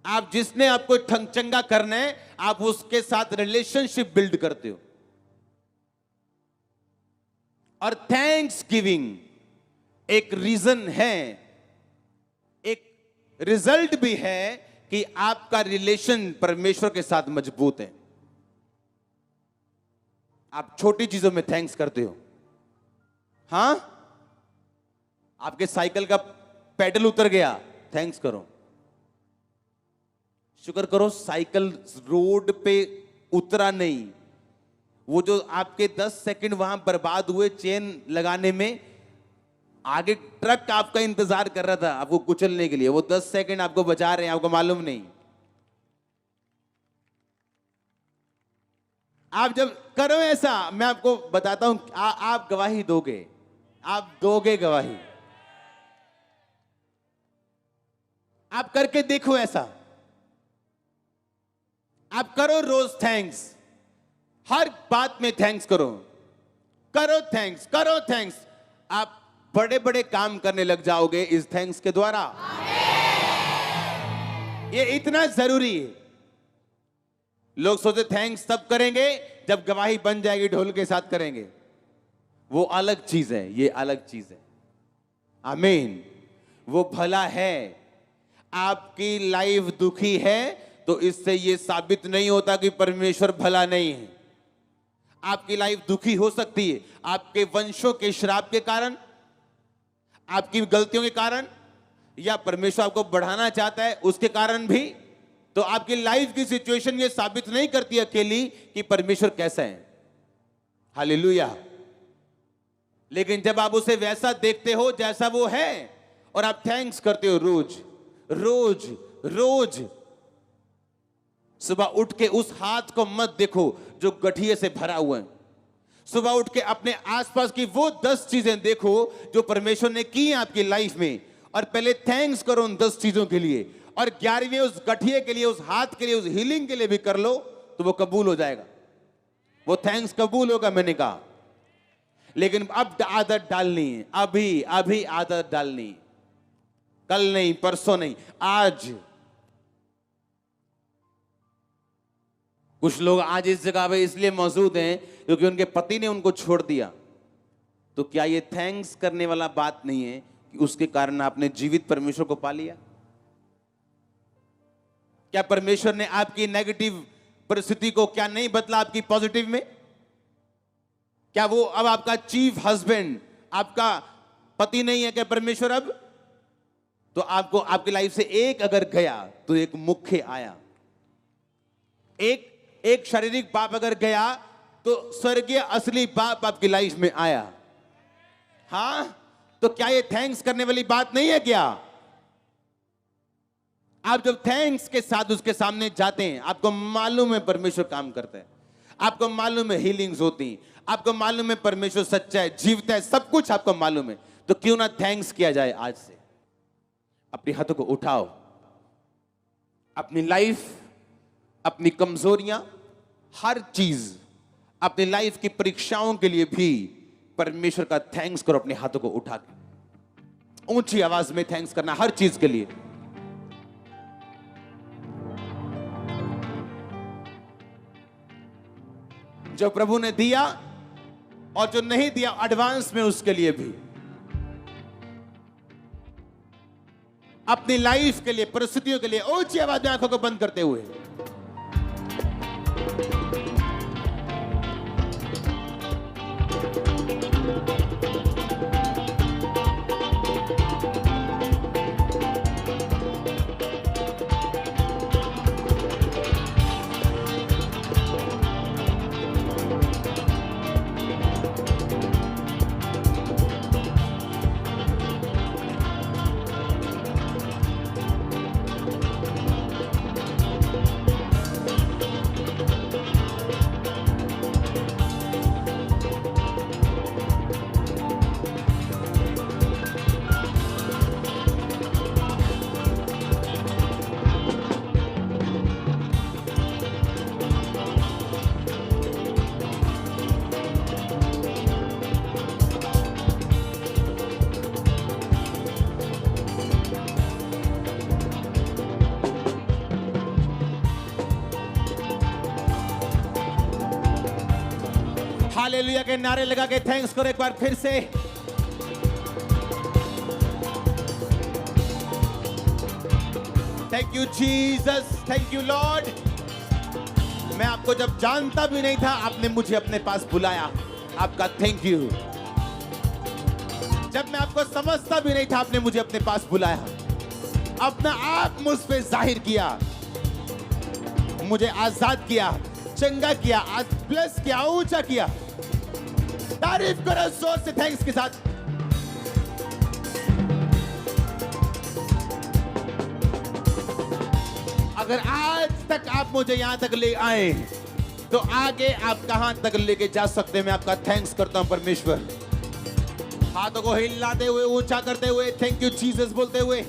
आप जिसने आपको चंगा करना है, आप उसके साथ रिलेशनशिप बिल्ड करते हो। और थैंक्स गिविंग एक रीजन है, एक रिजल्ट भी है कि आपका रिलेशन परमेश्वर के साथ मजबूत है। आप छोटी चीजों में थैंक्स करते हो। हां, आपके साइकिल का पेडल उतर गया, थैंक्स करो, शुक्र करो साइकिल रोड पे उतरा नहीं। वो जो आपके 10 सेकंड वहां बर्बाद हुए चेन लगाने में, आगे ट्रक आपका इंतजार कर रहा था आपको कुचलने के लिए, वो 10 सेकंड आपको बचा रहे हैं, आपको मालूम नहीं। आप जब करो ऐसा, मैं आपको बताता हूं, आप गवाही दोगे, आप दोगे गवाही। आप करके देखो ऐसा, आप करो रोज थैंक्स, हर बात में थैंक्स करो, करो थैंक्स, करो थैंक्स। आप बड़े बड़े काम करने लग जाओगे इस थैंक्स के द्वारा। ये इतना जरूरी है। लोग सोचते थैंक्स तब करेंगे जब गवाही बन जाएगी, ढोल के साथ करेंगे, वो अलग चीज है, ये अलग चीज है। आमीन। वो भला है। आपकी लाइफ दुखी है तो इससे ये साबित नहीं होता कि परमेश्वर भला नहीं है। आपकी लाइफ दुखी हो सकती है आपके वंशों के श्राप के कारण, आपकी गलतियों के कारण, या परमेश्वर आपको बढ़ाना चाहता है उसके कारण भी। तो आपकी लाइफ की सिचुएशन ये साबित नहीं करती अकेली कि परमेश्वर कैसा है। हालेलुया। लेकिन जब आप उसे वैसा देखते हो जैसा वो है और आप थैंक्स करते हो रोज रोज रोज, सुबह उठ के उस हाथ को मत देखो जो गठिए से भरा हुआ है। सुबह उठ के अपने आसपास की वो 10 चीजें देखो जो परमेश्वर ने की आपकी लाइफ में, और पहले थैंक्स करो उन 10 चीजों के लिए, और 11वीं उस गठिए के लिए, उस हाथ के लिए, उस हीलिंग के लिए भी कर लो तो वो कबूल हो जाएगा। वो थैंक्स कबूल होगा, मैंने कहा। लेकिन अब आदत डालनी है, अभी अभी आदत डालनी, कल नहीं, परसों नहीं, आज। कुछ लोग आज इस जगह पे इसलिए मौजूद हैं क्योंकि उनके पति ने उनको छोड़ दिया। तो क्या ये थैंक्स करने वाला बात नहीं है कि उसके कारण आपने जीवित परमेश्वर को पा लिया? क्या परमेश्वर ने आपकी नेगेटिव परिस्थिति को क्या नहीं बदला आपकी पॉजिटिव में? क्या वो अब आपका चीफ हस्बैंड, आपका पति नहीं है क्या परमेश्वर अब? तो आपको आपकी लाइफ से एक अगर गया तो एक मुख्य आया। एक शारीरिक बाप अगर गया तो स्वर्गीय असली बाप आपकी लाइफ में आया। हां, तो क्या ये थैंक्स करने वाली बात नहीं है क्या? आप जब थैंक्स के साथ उसके सामने जाते हैं, आपको मालूम है परमेश्वर काम करता है, आपको मालूम है हीलिंग्स होती हैं, आपको मालूम है परमेश्वर सच्चा है, जीवता है, सब कुछ आपको मालूम है। तो क्यों ना थैंक्स किया जाए आज से। अपने हाथों को उठाओ, अपनी लाइफ, अपनी कमजोरियां, हर चीज, अपनी लाइफ की परीक्षाओं के लिए भी परमेश्वर का थैंक्स करो। अपने हाथों को उठा के ऊंची आवाज में थैंक्स करना हर चीज के लिए। जो प्रभु ने दिया और जो नहीं दिया एडवांस में, उसके लिए भी। अपनी लाइफ के लिए, परिस्थितियों के लिए ऊंची आवाज में आंखों को बंद करते हुए हालेलुया के नारे लगा के थैंक्स करो एक बार फिर से। Thank you Jesus, thank you Lord. मैं आपको जब जानता भी नहीं था, आपने मुझे अपने पास बुलाया, आपका थैंक यू। जब मैं आपको समझता भी नहीं था, आपने मुझे अपने पास बुलाया, अपना आप मुझ पे जाहिर किया, मुझे आजाद किया, चंगा किया, ब्लेस किया, ऊंचा किया। तारीफ करो जोर से थैंक्स के साथ। अगर आज तक आप मुझे यहां तक ले आए, तो आगे आप कहां तक लेके जा सकते हैं। मैं आपका थैंक्स करता हूं परमेश्वर। हाथों को हिलाते हुए, ऊंचा करते हुए, थैंक यू जीसस बोलते हुए।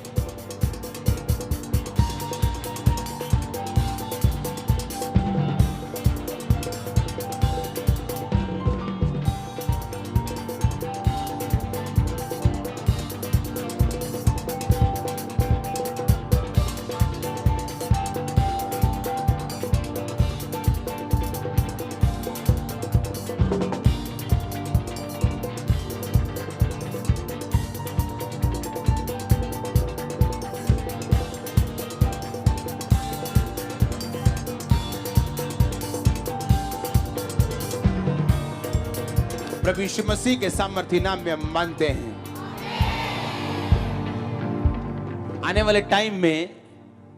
प्रभु यीशु मसीह के सामर्थ्य नाम में हम मानते हैं। आने वाले टाइम में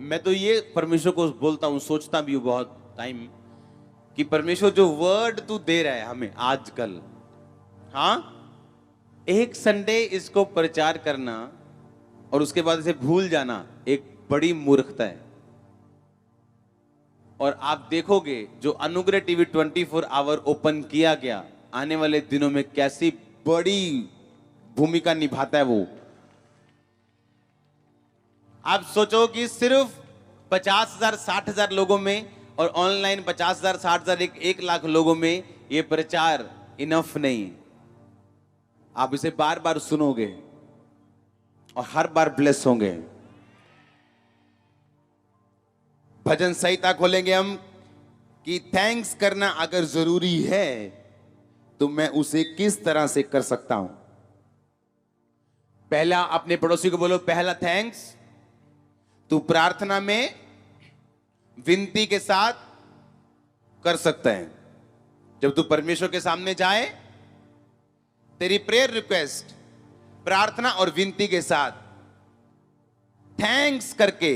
मैं तो ये परमेश्वर को बोलता हूं, सोचता भी हूं बहुत टाइम, कि परमेश्वर जो वर्ड तू दे रहा है हमें आजकल, हाँ, एक संडे इसको प्रचार करना और उसके बाद इसे भूल जाना एक बड़ी मूर्खता है। और आप देखोगे जो अनुग्रह टीवी 24 आवर ओपन किया गया, आने वाले दिनों में कैसी बड़ी भूमिका निभाता है वो। आप सोचो कि सिर्फ 50,000 60,000 लोगों में और ऑनलाइन 50,000 60,000 1 लाख लोगों में ये प्रचार इनफ नहीं। आप इसे बार बार सुनोगे और हर बार ब्लेस होंगे। भजन संहिता खोलेंगे हम कि थैंक्स करना अगर जरूरी है तो मैं उसे किस तरह से कर सकता हूं। पहला, अपने पड़ोसी को बोलो, पहला थैंक्स तू प्रार्थना में विनती के साथ कर सकता है। जब तू परमेश्वर के सामने जाए, तेरी प्रेयर रिक्वेस्ट प्रार्थना और विनती के साथ थैंक्स करके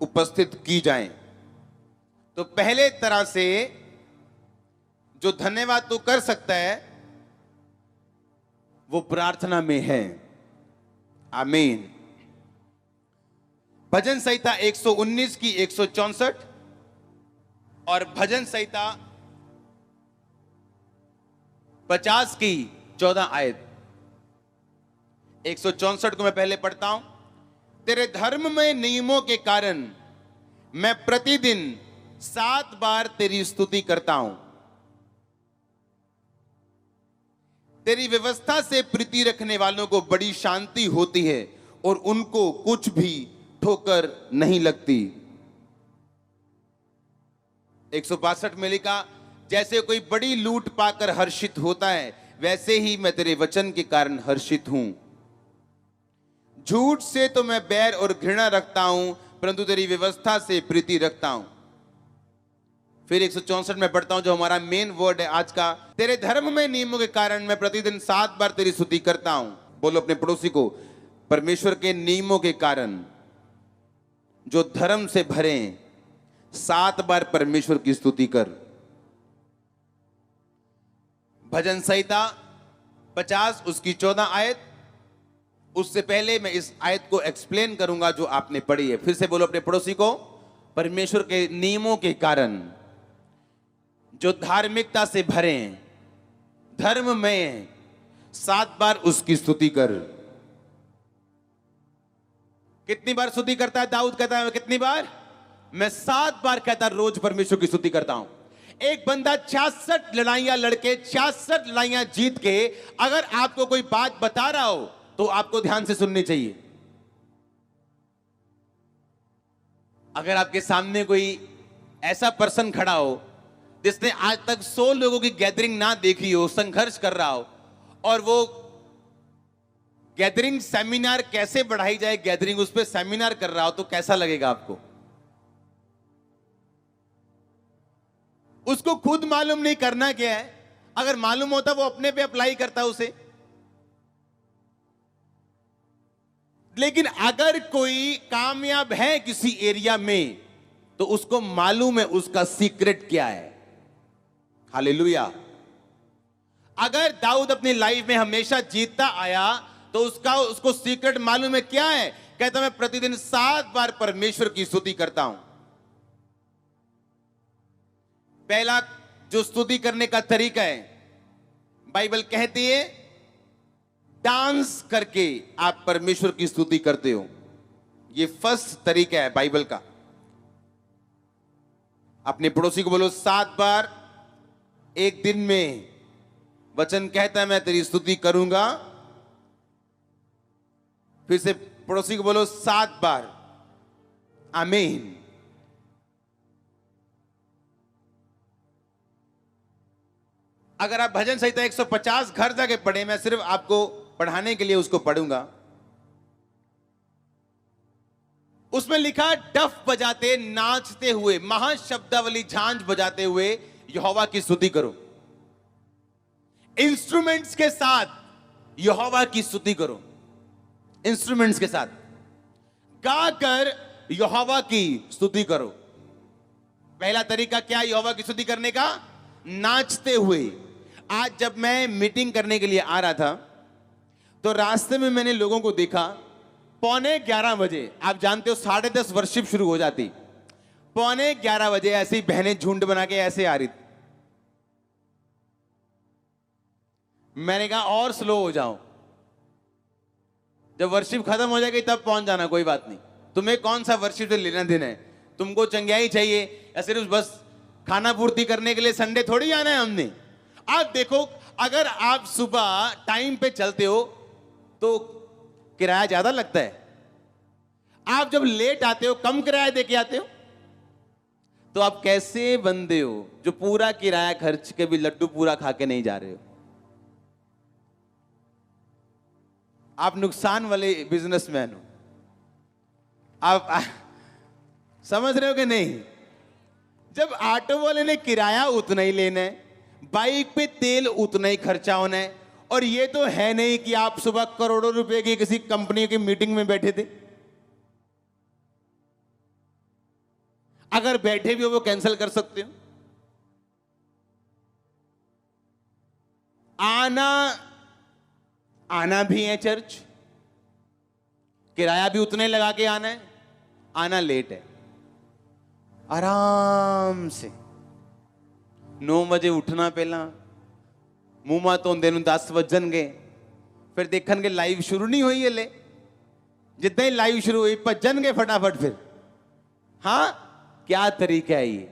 उपस्थित की जाए, तो पहले तरह से जो धन्यवाद तू कर सकता है वो प्रार्थना में है। आमीन। भजन संहिता 119 की 164 और भजन संहिता 50 की 14 आयत। 164 को मैं पहले पढ़ता हूं। तेरे धर्ममय नियमों के कारण मैं प्रतिदिन 7 बार तेरी स्तुति करता हूं। तेरी व्यवस्था से प्रीति रखने वालों को बड़ी शांति होती है और उनको कुछ भी ठोकर नहीं लगती। 162 में लिखा, जैसे कोई बड़ी लूट पाकर हर्षित होता है, वैसे ही मैं तेरे वचन के कारण हर्षित हूं। झूठ से तो मैं बैर और घृणा रखता हूं, परंतु तेरी व्यवस्था से प्रीति रखता हूं। फिर 164 में पढ़ता हूं, जो हमारा मेन वर्ड है आज का। तेरे धर्म में नियमों के कारण मैं प्रतिदिन 7 बार तेरी स्तुति करता हूं। बोलो अपने पड़ोसी को, परमेश्वर के नियमों के कारण जो धर्म से भरे 7 बार परमेश्वर की स्तुति कर। भजन संहिता 50 उसकी 14 आयत। उससे पहले मैं इस आयत को एक्सप्लेन करूंगा जो आपने पढ़ी है। फिर से बोलो अपने पड़ोसी को, परमेश्वर के नियमों के कारण जो धार्मिकता से भरे हैं, धर्म में 7 बार उसकी स्तुति कर। कितनी बार स्तुति करता है दाऊद? कहता है कितनी बार? मैं 7 बार कहता रोज परमेश्वर की स्तुति करता हूं। एक बंदा 66 लड़ाइयां लड़के 66 लड़ाइयां जीत के अगर आपको कोई बात बता रहा हो तो आपको ध्यान से सुननी चाहिए। अगर आपके सामने कोई ऐसा पर्सन खड़ा हो जिसने आज तक 100 लोगों की गैदरिंग ना देखी हो, संघर्ष कर रहा हो, और वो गैदरिंग सेमिनार कैसे बढ़ाई जाए, गैदरिंग उस पर सेमिनार कर रहा हो, तो कैसा लगेगा आपको? उसको खुद मालूम नहीं करना क्या है, अगर मालूम होता वो अपने पे अप्लाई करता उसे। लेकिन अगर कोई कामयाब है किसी एरिया में, तो उसको मालूम है उसका सीक्रेट क्या है। हालेलुया। अगर दाऊद अपनी लाइफ में हमेशा जीतता आया, तो उसको सीक्रेट मालूम है क्या है। कहता मैं प्रतिदिन 7 बार परमेश्वर की स्तुति करता हूं। पहला जो स्तुति करने का तरीका है, बाइबल कहती है डांस करके आप परमेश्वर की स्तुति करते हो। ये फर्स्ट तरीका है बाइबल का। अपने पड़ोसी को बोलो 7 बार एक दिन में, वचन कहता है मैं तेरी स्तुति करूंगा। फिर से पड़ोसी को बोलो 7 बार आमीन। अगर आप भजन संहिता 150 घर जाके पढ़े, मैं सिर्फ आपको पढ़ाने के लिए उसको पढ़ूंगा। उसमें लिखा डफ बजाते नाचते हुए, महाशब्दावली झांझ बजाते हुए यहोवा की स्तुति करो। इंस्ट्रूमेंट्स के साथ यहोवा की स्तुति करो। इंस्ट्रूमेंट्स के साथ गाकर यहोवा की स्तुति करो। पहला तरीका क्या यहोवा की स्तुति करने का? नाचते हुए। आज जब मैं मीटिंग करने के लिए आ रहा था, तो रास्ते में मैंने लोगों को देखा, 11:15 बजे, आप जानते हो 10:30 वर्शिप शुरू हो जाती, 11:15 बजे ऐसी बहनें झुंड बना के ऐसे आ रही थी। मैंने कहा और स्लो हो जाओ, जब वर्शिप खत्म हो जाएगी तब पहुंच जाना, कोई बात नहीं। तुम्हें कौन सा वर्शिप से लेना देना है? तुमको चंगियाई चाहिए या सिर्फ बस खाना पूर्ति करने के लिए संडे थोड़ी आना है हमने। आप देखो, अगर आप सुबह टाइम पे चलते हो तो किराया ज्यादा लगता है। आप जब लेट आते हो, कम किराया दे के आते हो। तो आप कैसे बंदे हो जो पूरा किराया खर्च के भी लड्डू पूरा खा के नहीं जा रहे हो? आप नुकसान वाले बिजनेसमैन हो। आप समझ रहे हो कि नहीं? जब ऑटो वाले ने किराया उतना ही लेना है, बाइक पे तेल उतना ही खर्चा होना है, और ये तो है नहीं कि आप सुबह करोड़ों रुपए की किसी कंपनी की मीटिंग में बैठे थे। अगर बैठे भी हो वो कैंसिल कर सकते हो। आना भी है चर्च, किराया भी उतने लगा के आना है, आना लेट है। आराम से 9 बजे उठना, पहला मुंह मा धोंदे नूं 10 वजन गए, फिर देखणगे लाइव शुरू नहीं हुई हले, जिद्दां ही लाइव शुरू हुई भजनगे फटाफट। फिर हाँ, क्या तरीका है ये?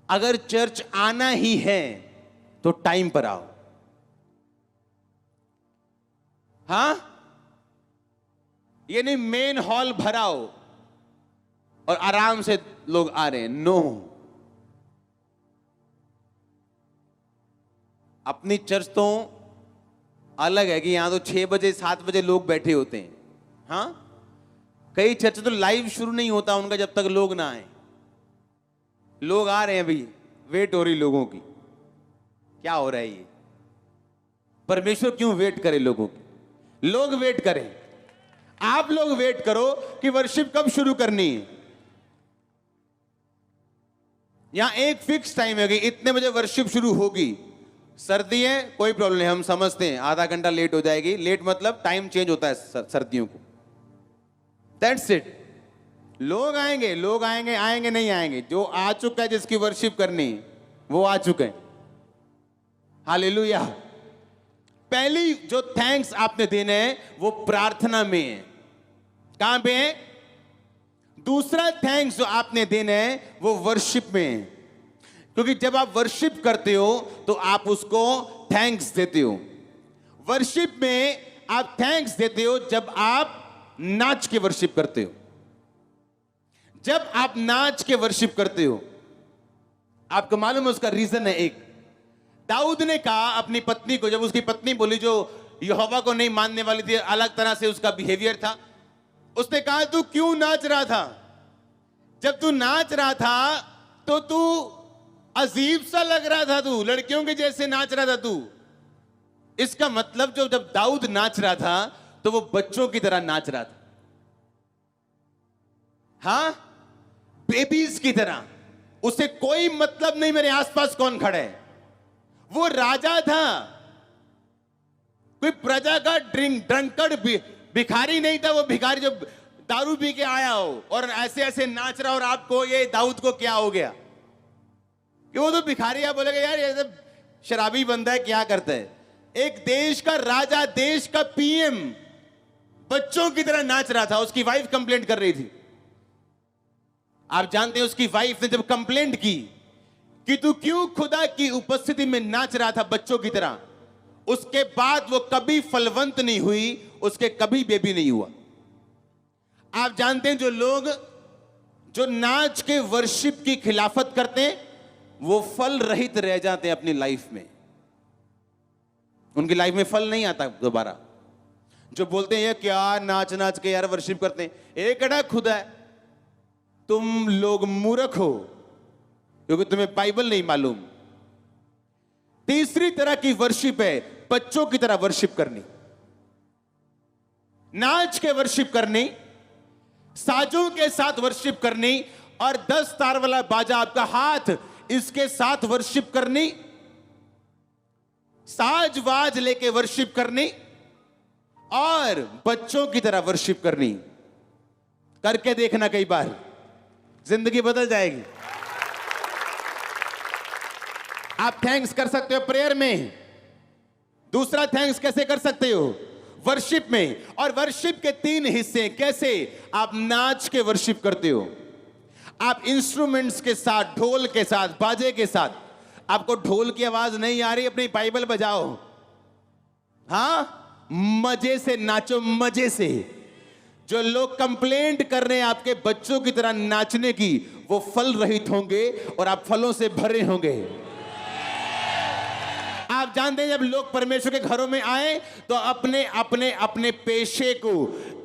अगर चर्च आना ही है तो टाइम पर आओ। हाँ, ये नहीं मेन हॉल भराओ और आराम से लोग आ रहे हैं। नो, अपनी चर्च तो अलग है कि यहां तो 6 बजे 7 बजे लोग बैठे होते हैं। हाँ, कई चर्च तो लाइव शुरू नहीं होता उनका जब तक लोग ना आए। लोग आ रहे हैं भाई, वेट हो रही लोगों की। क्या हो रहा है ये? परमेश्वर क्यों वेट करे लोगों की? लोग वेट करें, आप लोग वेट करो कि वर्शिप कब शुरू करनी है। यहां एक फिक्स टाइम है कि इतने बजे वर्शिप शुरू होगी। सर्दी है कोई प्रॉब्लम नहीं, हम समझते हैं आधा घंटा लेट हो जाएगी। लेट मतलब टाइम चेंज होता है सर्दियों को। That's it. लोग आएंगे, लोग आएंगे, आएंगे नहीं आएंगे। जो आ चुका है, जिसकी वर्शिप करनी वो आ चुके हैं। हालेलुया। पहली जो थैंक्स आपने देने हैं वो प्रार्थना में है। कहां पे है? दूसरा थैंक्स जो आपने देने हैं वो वर्शिप में है, क्योंकि जब आप वर्शिप करते हो तो आप उसको थैंक्स देते हो। वर्शिप में आप थैंक्स देते हो जब आप नाच के वर्शिप करते हो। जब आप नाच के वर्शिप करते हो, आपको मालूम है उसका रीजन है एक। दाऊद ने कहा अपनी पत्नी को, जब उसकी पत्नी बोली जो यहोवा को नहीं मानने वाली थी, अलग तरह से उसका बिहेवियर था, उसने कहा तू क्यों नाच रहा था? जब तू नाच रहा था तो तू अजीब सा लग रहा था, तू लड़कियों के जैसे नाच रहा था तू। इसका मतलब जो जब दाऊद नाच रहा था तो वो बच्चों की तरह नाच रहा था, हाँ, बेबीज की तरह। उसे कोई मतलब नहीं मेरे आसपास कौन खड़ा है। वो राजा था, कोई प्रजा का ड्रंकर्ड भिखारी नहीं था। वो भिखारी जो दारू पी के आया हो और ऐसे ऐसे नाच रहा, और आपको ये दाऊद को क्या हो गया कि वो तो भिखारी। आप बोलेगा यार ये सब शराबी बंदा है, क्या करता है। एक देश का राजा, देश का पीएम बच्चों की तरह नाच रहा था। उसकी वाइफ कंप्लेंट कर रही थी। आप जानते हैं उसकी वाइफ ने जब कंप्लेंट की कि तू क्यों खुदा की उपस्थिति में नाच रहा था बच्चों की तरह, उसके बाद वो कभी फलवंत नहीं हुई, उसके कभी बेबी नहीं हुआ। आप जानते हैं जो लोग जो नाच के वर्शिप की खिलाफत करते हैं वो फल रहित रह जाते हैं अपनी लाइफ में। उनकी लाइफ में फल नहीं आता दोबारा। जो बोलते हैं ये क्या नाच नाच के यार वर्शिप करते हैं, एक अड़ा खुदा है। तुम लोग मूर्ख हो क्योंकि तुम्हें बाइबल नहीं मालूम। तीसरी तरह की वर्शिप है बच्चों की तरह वर्शिप करनी, नाच के वर्शिप करनी, साजों के साथ वर्शिप करनी, और 10 तार वाला बाजा आपका हाथ इसके साथ वर्शिप करनी, साज वाज लेके वर्शिप करनी, और बच्चों की तरह वर्शिप करनी। करके देखना, कई बार जिंदगी बदल जाएगी। आप थैंक्स कर सकते हो प्रेयर में। दूसरा थैंक्स कैसे कर सकते हो? वर्शिप में। और वर्शिप के 3 हिस्से। कैसे? आप नाच के वर्शिप करते हो, आप इंस्ट्रूमेंट्स के साथ, ढोल के साथ, बाजे के साथ। आपको ढोल की आवाज नहीं आ रही, अपनी बाइबल बजाओ, हाँ, मजे से नाचो, मजे से। जो लोग कंप्लेंट कर रहे हैं आपके बच्चों की तरह नाचने की, वो फल रहित होंगे और आप फलों से भरे होंगे। आप जानते हैं जब लोग परमेश्वर के घरों में आए तो अपने अपने अपने पेशे को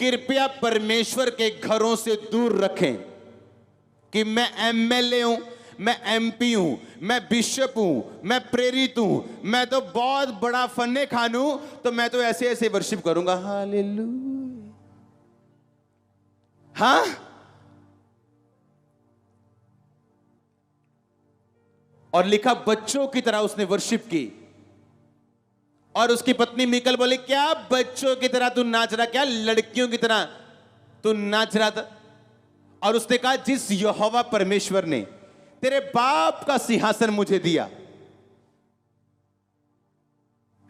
कृपया परमेश्वर के घरों से दूर रखें। कि मैं एमएलए हूं, मैं एमपी हूं, मैं बिशप हूं, मैं प्रेरित हूं, मैं तो बहुत बड़ा फन्ने खान हूं, तो मैं तो ऐसे ऐसे वर्शिप करूंगा, हालेलुया। हाँ, और लिखा बच्चों की तरह उसने वर्शिप की। और उसकी पत्नी मीकल बोली क्या बच्चों की तरह तू नाच रहा, क्या लड़कियों की तरह तू नाच रहा था? और उसने कहा जिस यहोवा परमेश्वर ने तेरे बाप का सिंहासन मुझे दिया,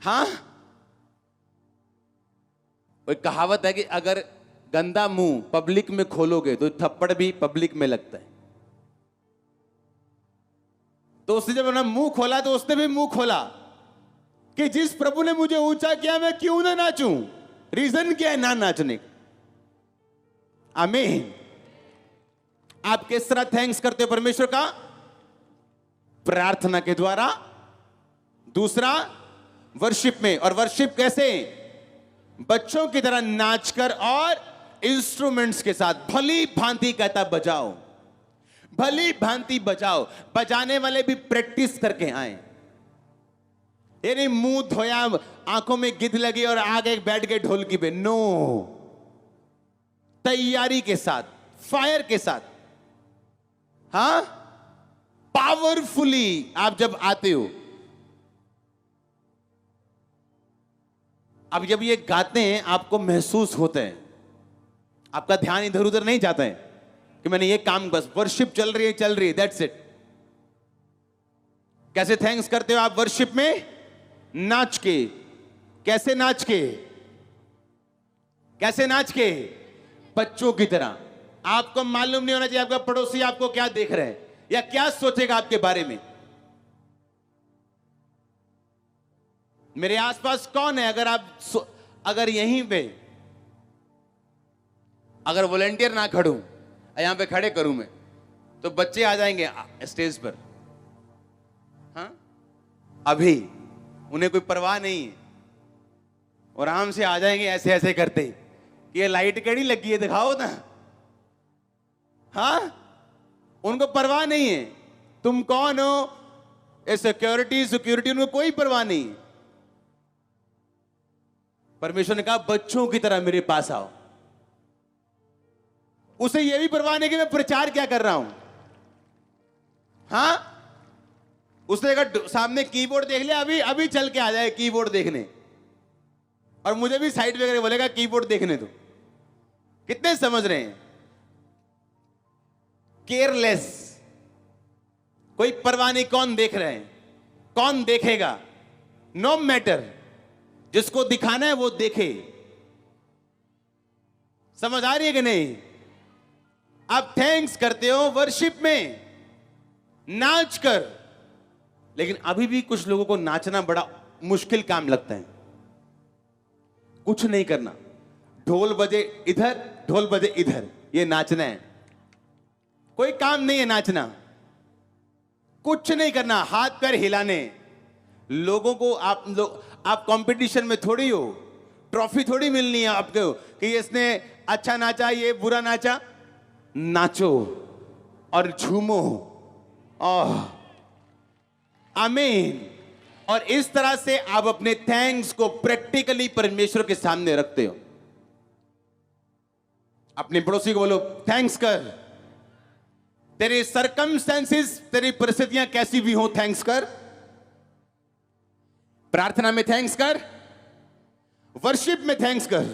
हाँ, कोई कहावत है कि अगर गंदा मुंह पब्लिक में खोलोगे तो थप्पड़ भी पब्लिक में लगता है। तो उसने जब अपना मुंह खोला तो उसने भी मुंह खोला कि जिस प्रभु ने मुझे ऊंचा किया मैं क्यों ना नाचूं। रीजन क्या है ना नाचने का? आमीन। आप किस तरह थैंक्स करते हो परमेश्वर का? प्रार्थना के द्वारा। दूसरा वर्शिप में। और वर्शिप कैसे? बच्चों की तरह नाचकर और इंस्ट्रूमेंट्स के साथ। भली भांति कहता बजाओ, भली भांति बजाओ। बजाने वाले भी प्रैक्टिस करके आए। ये नहीं मुंह धोया, आंखों में गिद्ध लगी और आगे बैठ गए ढोलकी पे। नो, तैयारी के साथ, फायर के साथ, हाँ, पावरफुली आप जब आते हो। अब जब ये गाते हैं आपको महसूस होता है, आपका ध्यान इधर उधर नहीं जाता है कि मैंने ये काम, बस वर्शिप चल रही है, दैट्स इट। कैसे थैंक्स करते हो आप वर्शिप में? नाच के। कैसे नाच के? कैसे नाच के? बच्चों की तरह। आपको मालूम नहीं होना चाहिए आपका पड़ोसी आपको क्या देख रहे हैं या क्या सोचेगा आपके बारे में। मेरे आसपास कौन है? अगर यहीं पे अगर वॉलंटियर ना खड़ूं, यहां पे खड़े करूं मैं, तो बच्चे आ जाएंगे स्टेज पर। अभी उन्हें कोई परवाह नहीं है, और आराम से आ जाएंगे ऐसे ऐसे करते कि ये लाइट केड़ी लगी है दिखाओ ना। हाँ, उनको परवाह नहीं है तुम कौन हो, ये सिक्योरिटी उनको कोई परवाह नहीं है। परमेश्वर ने कहा बच्चों की तरह मेरे पास आओ। उसे यह भी परवाह नहीं कि मैं प्रचार क्या कर रहा हूं। हाँ, उसने अगर सामने कीबोर्ड देख लिया, अभी अभी चल के आ जाए कीबोर्ड देखने, और मुझे भी साइड पे बोलेगा कीबोर्ड देखने दो। कितने समझ रहे हैं? केयरलेस, कोई परवाह नहीं कौन देख रहे हैं, कौन देखेगा, नो मैटर, जिसको दिखाना है वो देखे। समझ आ रही है कि नहीं? आप थैंक्स करते हो वर्शिप में, नाच कर, लेकिन अभी भी कुछ लोगों को नाचना बड़ा मुश्किल काम लगता है। कुछ नहीं करना, ढोल बजे इधर, ढोल बजे इधर, ये नाचना है। कोई काम नहीं है नाचना, कुछ नहीं करना, हाथ पैर हिलाने। लोगों को आप कंपटीशन में थोड़ी हो, ट्रॉफी थोड़ी मिलनी है आपको कि इसने अच्छा नाचा, ये बुरा नाचा। नाचो और झूमो। आमीन। और इस तरह से आप अपने थैंक्स को प्रैक्टिकली परमेश्वर के सामने रखते हो। अपने पड़ोसी को बोलो थैंक्स कर। तेरे सरकमस्टेंसेस, तेरी परिस्थितियां कैसी भी हो, थैंक्स कर। प्रार्थना में थैंक्स कर, वर्शिप में थैंक्स कर।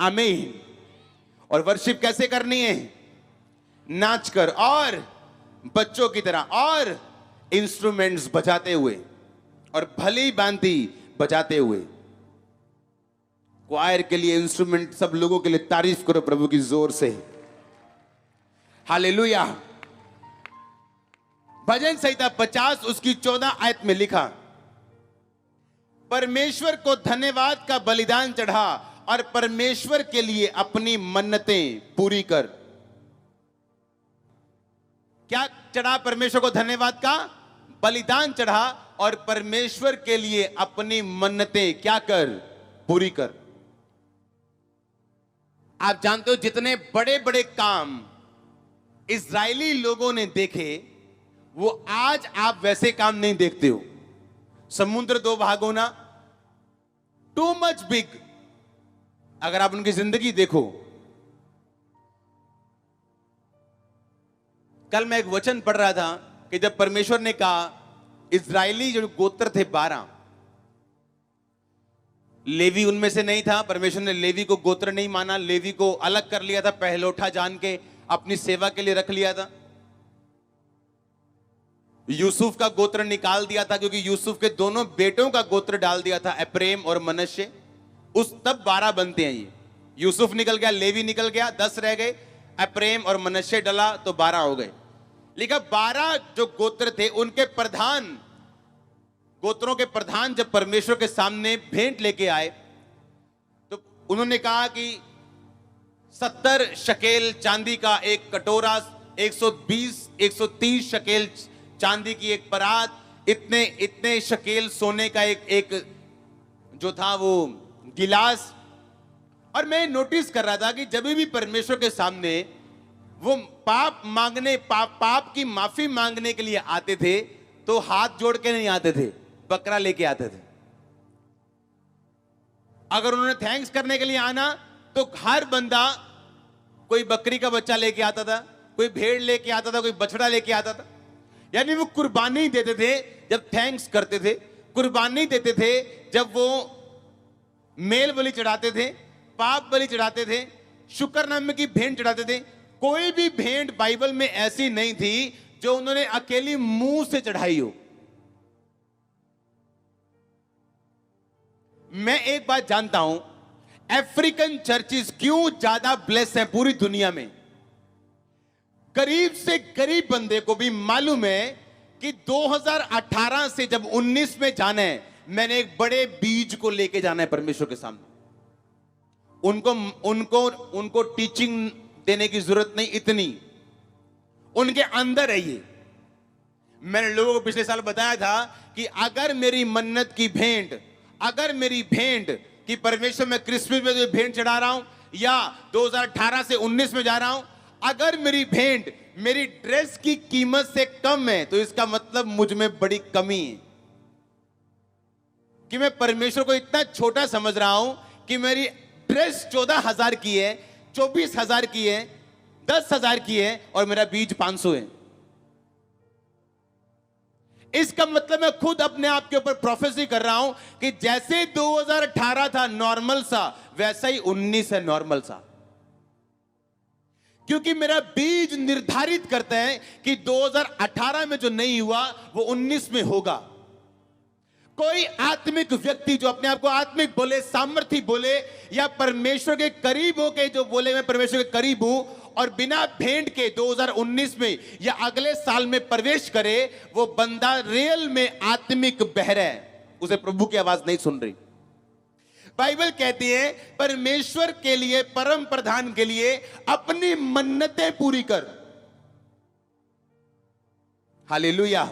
आमीन। और वर्शिप कैसे करनी है? नाच कर, और बच्चों की तरह, और इंस्ट्रूमेंट्स बजाते हुए, और भली भांति बजाते हुए। क्वायर के लिए इंस्ट्रूमेंट, सब लोगों के लिए तारीफ करो प्रभु की जोर से। हालेलुया। भजन संहिता 50 उसकी 14 आयत में लिखा, परमेश्वर को धन्यवाद का बलिदान चढ़ा और परमेश्वर के लिए अपनी मन्नतें पूरी कर। क्या चढ़ा? परमेश्वर को धन्यवाद का बलिदान चढ़ा और परमेश्वर के लिए अपनी मन्नतें क्या कर? पूरी कर। आप जानते हो जितने बड़े बड़े काम इजरायली लोगों ने देखे, वो आज आप वैसे काम नहीं देखते हो। समुद्र दो भाग होना, टू मच बिग। अगर आप उनकी जिंदगी देखो, कल मैं एक वचन पढ़ रहा था कि जब परमेश्वर ने कहा, इजरायली जो गोत्र थे 12, लेवी उनमें से नहीं था। परमेश्वर ने लेवी को गोत्र नहीं माना, लेवी को अलग कर लिया था, पहलोठा जान के अपनी सेवा के लिए रख लिया था। यूसुफ का गोत्र निकाल दिया था, क्योंकि यूसुफ के दोनों बेटों का गोत्र डाल दिया था, एप्रेम और मनश्शे। उस तब 12 बनते हैं ये। यूसुफ निकल गया, लेवी निकल गया, 10 रह गए। एप्रेम और मनश्शे डला तो 12 हो गए। लेकिन 12 जो गोत्र थे, उनके प्रधान, गोत्रों के प्रधान जब परमेश्वर के सामने भेंट लेके आए, तो उन्होंने कहा कि 70 शकेल चांदी का एक कटोरा, 130 शकेल चांदी की एक परात, इतने शकेल सोने का एक जो था वो गिलास। और मैं नोटिस कर रहा था कि जब भी परमेश्वर के सामने वो पाप मांगने, पाप की माफी मांगने के लिए आते थे, तो हाथ जोड़ के नहीं आते थे, बकरा लेके आते थे। अगर उन्होंने थैंक्स करने के लिए आना, तो हर बंदा कोई बकरी का बच्चा लेके आता था, कोई भेड़ लेके आता था, कोई बछड़ा लेके आता था। यानी वो कुर्बानी देते थे जब थैंक्स करते थे, कुर्बानी देते थे जब वो मेल बलि चढ़ाते थे, पाप बलि चढ़ाते थे, शुक्रनामे की भेंट चढ़ाते थे। कोई भी भेंट बाइबल में ऐसी नहीं थी जो उन्होंने अकेली मुंह से चढ़ाई हो। मैं एक बात जानता हूं, अफ्रीकन चर्चेस क्यों ज्यादा ब्लेस हैं पूरी दुनिया में। गरीब से गरीब बंदे को भी मालूम है कि 2018 से जब 19 में जाना है, मैंने एक बड़े बीज को लेके जाना है परमेश्वर के सामने। उनको टीचिंग देने की जरूरत नहीं, इतनी उनके अंदर है ये। मैंने लोगों को पिछले साल बताया था कि अगर मेरी मन्नत की भेंट, अगर मेरी भेंट कि परमेश्वर मैं क्रिसमस में जो भेंट चढ़ा रहा हूं या 2018 से 19 में जा रहा हूं, अगर मेरी भेंट मेरी ड्रेस की कीमत से कम है तो इसका मतलब मुझ में बड़ी कमी है कि मैं परमेश्वर को इतना छोटा समझ रहा हूं कि मेरी ड्रेस 14,000 की है, 24,000 की है, 10,000 की है और मेरा बीज 500 है। इसका मतलब मैं खुद अपने आप के ऊपर प्रोफेसी कर रहा हूं कि जैसे 2018 था नॉर्मल सा, वैसा ही 19 है नॉर्मल सा, क्योंकि मेरा बीज निर्धारित करता है कि 2018 में जो नहीं हुआ वो 19 में होगा। कोई आत्मिक व्यक्ति जो अपने आप को आत्मिक बोले, सामर्थी बोले या परमेश्वर के करीब हो के जो बोले मैं परमेश्वर के करीब हूं और बिना भेंट के 2019 में या अगले साल में प्रवेश करे, वो बंदा रियल में आत्मिक बहरा है, उसे प्रभु की आवाज नहीं सुन रही। बाइबल कहती है परमेश्वर के लिए, परम प्रधान के लिए अपनी मन्नतें पूरी कर। हालेलुया।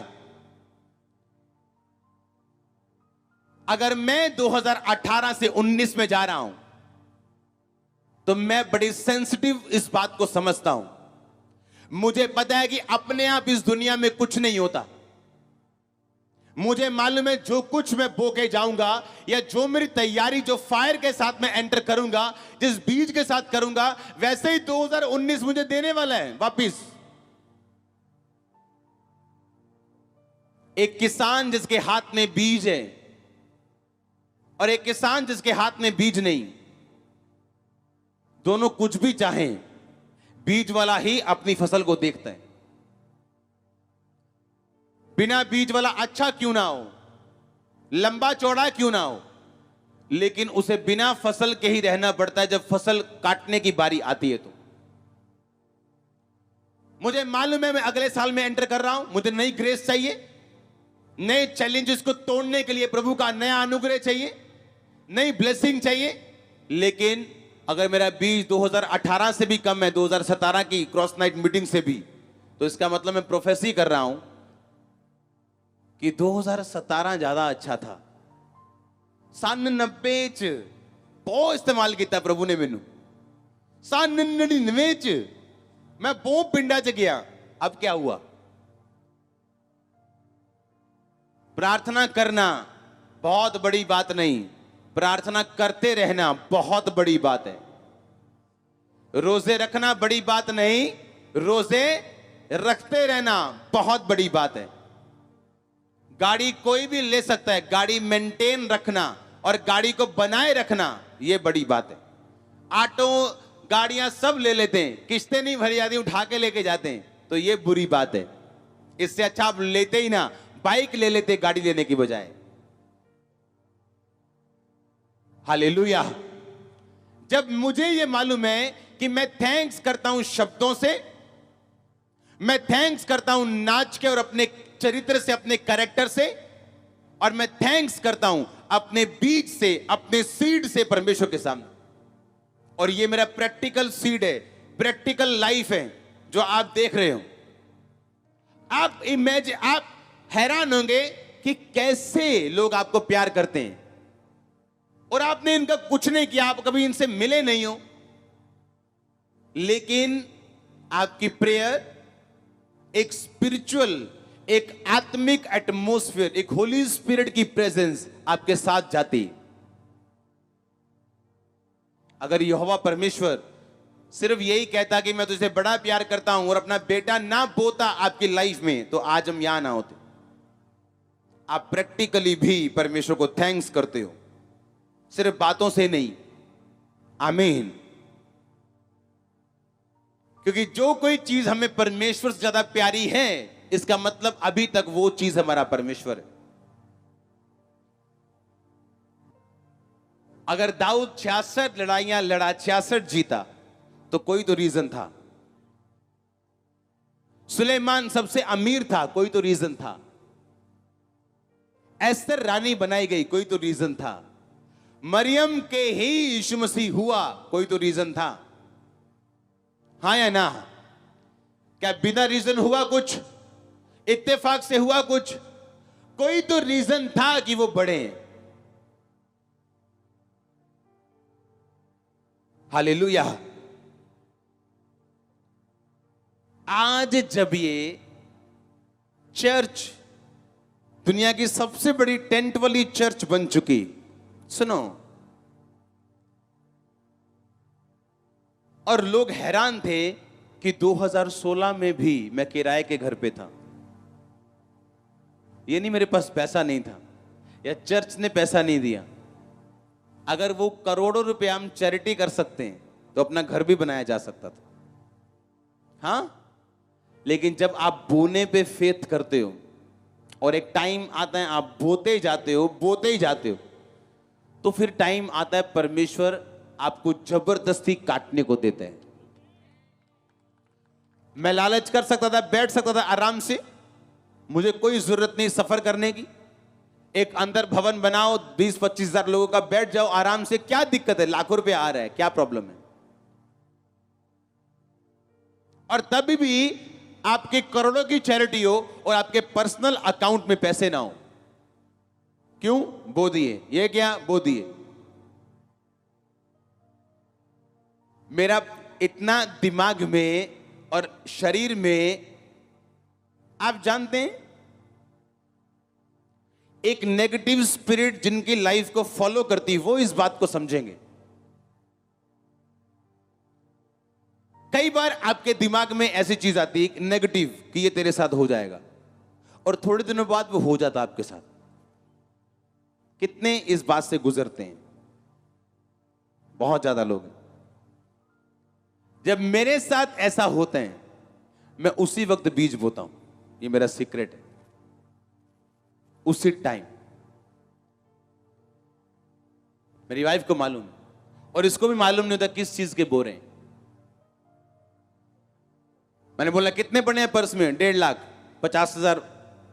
अगर मैं 2018 से 19 में जा रहा हूं तो मैं बड़ी सेंसिटिव इस बात को समझता हूं। मुझे पता है कि अपने आप इस दुनिया में कुछ नहीं होता। मुझे मालूम है जो कुछ मैं बो के जाऊंगा या जो मेरी तैयारी जो फायर के साथ मैं एंटर करूंगा, जिस बीज के साथ करूंगा, वैसे ही 2019 मुझे देने वाला है वापिस। एक किसान जिसके हाथ में बीज है और एक किसान जिसके हाथ में बीज नहीं, दोनों कुछ भी चाहें, बीज वाला ही अपनी फसल को देखता है। बिना बीज वाला अच्छा क्यों ना हो, लंबा चौड़ा क्यों ना हो, लेकिन उसे बिना फसल के ही रहना पड़ता है जब फसल काटने की बारी आती है। तो मुझे मालूम है मैं अगले साल में एंटर कर रहा हूं, मुझे नई ग्रेस चाहिए, नए चैलेंजेस को तोड़ने के लिए प्रभु का नया अनुग्रह चाहिए, नई ब्लेसिंग चाहिए। लेकिन अगर मेरा बीज 2018 से भी कम है, 2017 की क्रॉस नाइट मीटिंग से भी, तो इसका मतलब मैं प्रोफेसी कर रहा हूं कि 2017 ज्यादा अच्छा था। 99 च बहुत इस्तेमाल किया प्रभु ने मैनू। 99 च मैं बहुत पिंडा च गया। अब क्या हुआ? प्रार्थना करना बहुत बड़ी बात नहीं, प्रार्थना करते रहना बहुत बड़ी बात है। रोजे रखना बड़ी बात नहीं, रोजे रखते रहना बहुत बड़ी बात है। गाड़ी कोई भी ले सकता है, गाड़ी मेंटेन रखना और गाड़ी को बनाए रखना यह बड़ी बात है। ऑटो गाड़ियां सब ले लेते हैं, किस्तें नहीं भरी जाती, उठा के लेके जाते हैं, तो यह बुरी बात है। इससे अच्छा आप लेते ही ना, बाइक ले लेते गाड़ी लेने की बजाय। हालेलुया। जब मुझे यह मालूम है कि मैं थैंक्स करता हूं शब्दों से, मैं थैंक्स करता हूं नाच के और अपने चरित्र से, अपने कैरेक्टर से, और मैं थैंक्स करता हूं अपने बीज से, अपने सीड से परमेश्वर के सामने। और ये मेरा प्रैक्टिकल सीड है, प्रैक्टिकल लाइफ है जो आप देख रहे हो। आप हैरान होंगे कि कैसे लोग आपको प्यार करते हैं और आपने इनका कुछ नहीं किया, आप कभी इनसे मिले नहीं हो, लेकिन आपकी प्रेयर एक स्पिरिचुअल, एक आत्मिक एटमॉस्फेयर, एक होली स्पिरिट की प्रेजेंस आपके साथ जाती। अगर यहोवा परमेश्वर सिर्फ यही कहता कि मैं तुझे बड़ा प्यार करता हूं और अपना बेटा ना बोता आपकी लाइफ में, तो आज हम यहां ना होते। आप प्रैक्टिकली भी परमेश्वर को थैंक्स करते हो, सिर्फ बातों से नहीं। आमीन। क्योंकि जो कोई चीज हमें परमेश्वर से ज्यादा प्यारी है, इसका मतलब अभी तक वो चीज हमारा परमेश्वर है। अगर दाऊद 66 लड़ाइयां लड़ा, 66 जीता, तो कोई तो रीजन था। सुलेमान सबसे अमीर था, कोई तो रीजन था। एस्तर रानी बनाई गई, कोई तो रीजन था। मरियम के ही यीशु मसीह हुआ, कोई तो रीजन था। हां या ना? क्या बिना रीजन हुआ कुछ? इत्तेफाक से हुआ कुछ, कोई तो रीजन था कि वो बढ़े। हालेलुया। आज जब ये चर्च दुनिया की सबसे बड़ी टेंट वाली चर्च बन चुकी, सुनो, और लोग हैरान थे कि 2016 में भी मैं किराए के घर पे था। ये नहीं मेरे पास पैसा नहीं था या चर्च ने पैसा नहीं दिया। अगर वो करोड़ों रुपए हम चैरिटी कर सकते हैं तो अपना घर भी बनाया जा सकता था। हाँ, लेकिन जब आप बोने पे फेथ करते हो और एक टाइम आता है आप बोते ही जाते हो, तो फिर टाइम आता है परमेश्वर आपको जबरदस्ती काटने को देते हैं। मैं लालच कर सकता था, बैठ सकता था आराम से, मुझे कोई जरूरत नहीं सफर करने की। एक अंदर भवन बनाओ, 20-25 हजार लोगों का, बैठ जाओ आराम से, क्या दिक्कत है, लाखों रुपए आ रहा है, क्या प्रॉब्लम है। और तभी भी आपके करोड़ों की चैरिटी हो और आपके पर्सनल अकाउंट में पैसे ना हो। क्यों? बो दिए। ये क्या? बो दिए। मेरा इतना दिमाग में और शरीर में, आप जानते हैं, एक नेगेटिव स्पिरिट जिनकी लाइफ को फॉलो करती वो इस बात को समझेंगे। कई बार आपके दिमाग में ऐसी चीज आती है नेगेटिव कि ये तेरे साथ हो जाएगा, और थोड़े दिनों बाद वो हो जाता आपके साथ। कितने इस बात से गुजरते हैं? बहुत ज्यादा लोग हैं। जब मेरे साथ ऐसा होता है मैं उसी वक्त बीज बोता हूं, ये मेरा सीक्रेट है। उसी टाइम मेरी वाइफ को मालूम है और इसको भी मालूम नहीं होता किस चीज के बो रहे हैं। मैंने बोला कितने पड़े हैं पर्स में? 1.5 लाख। 50,000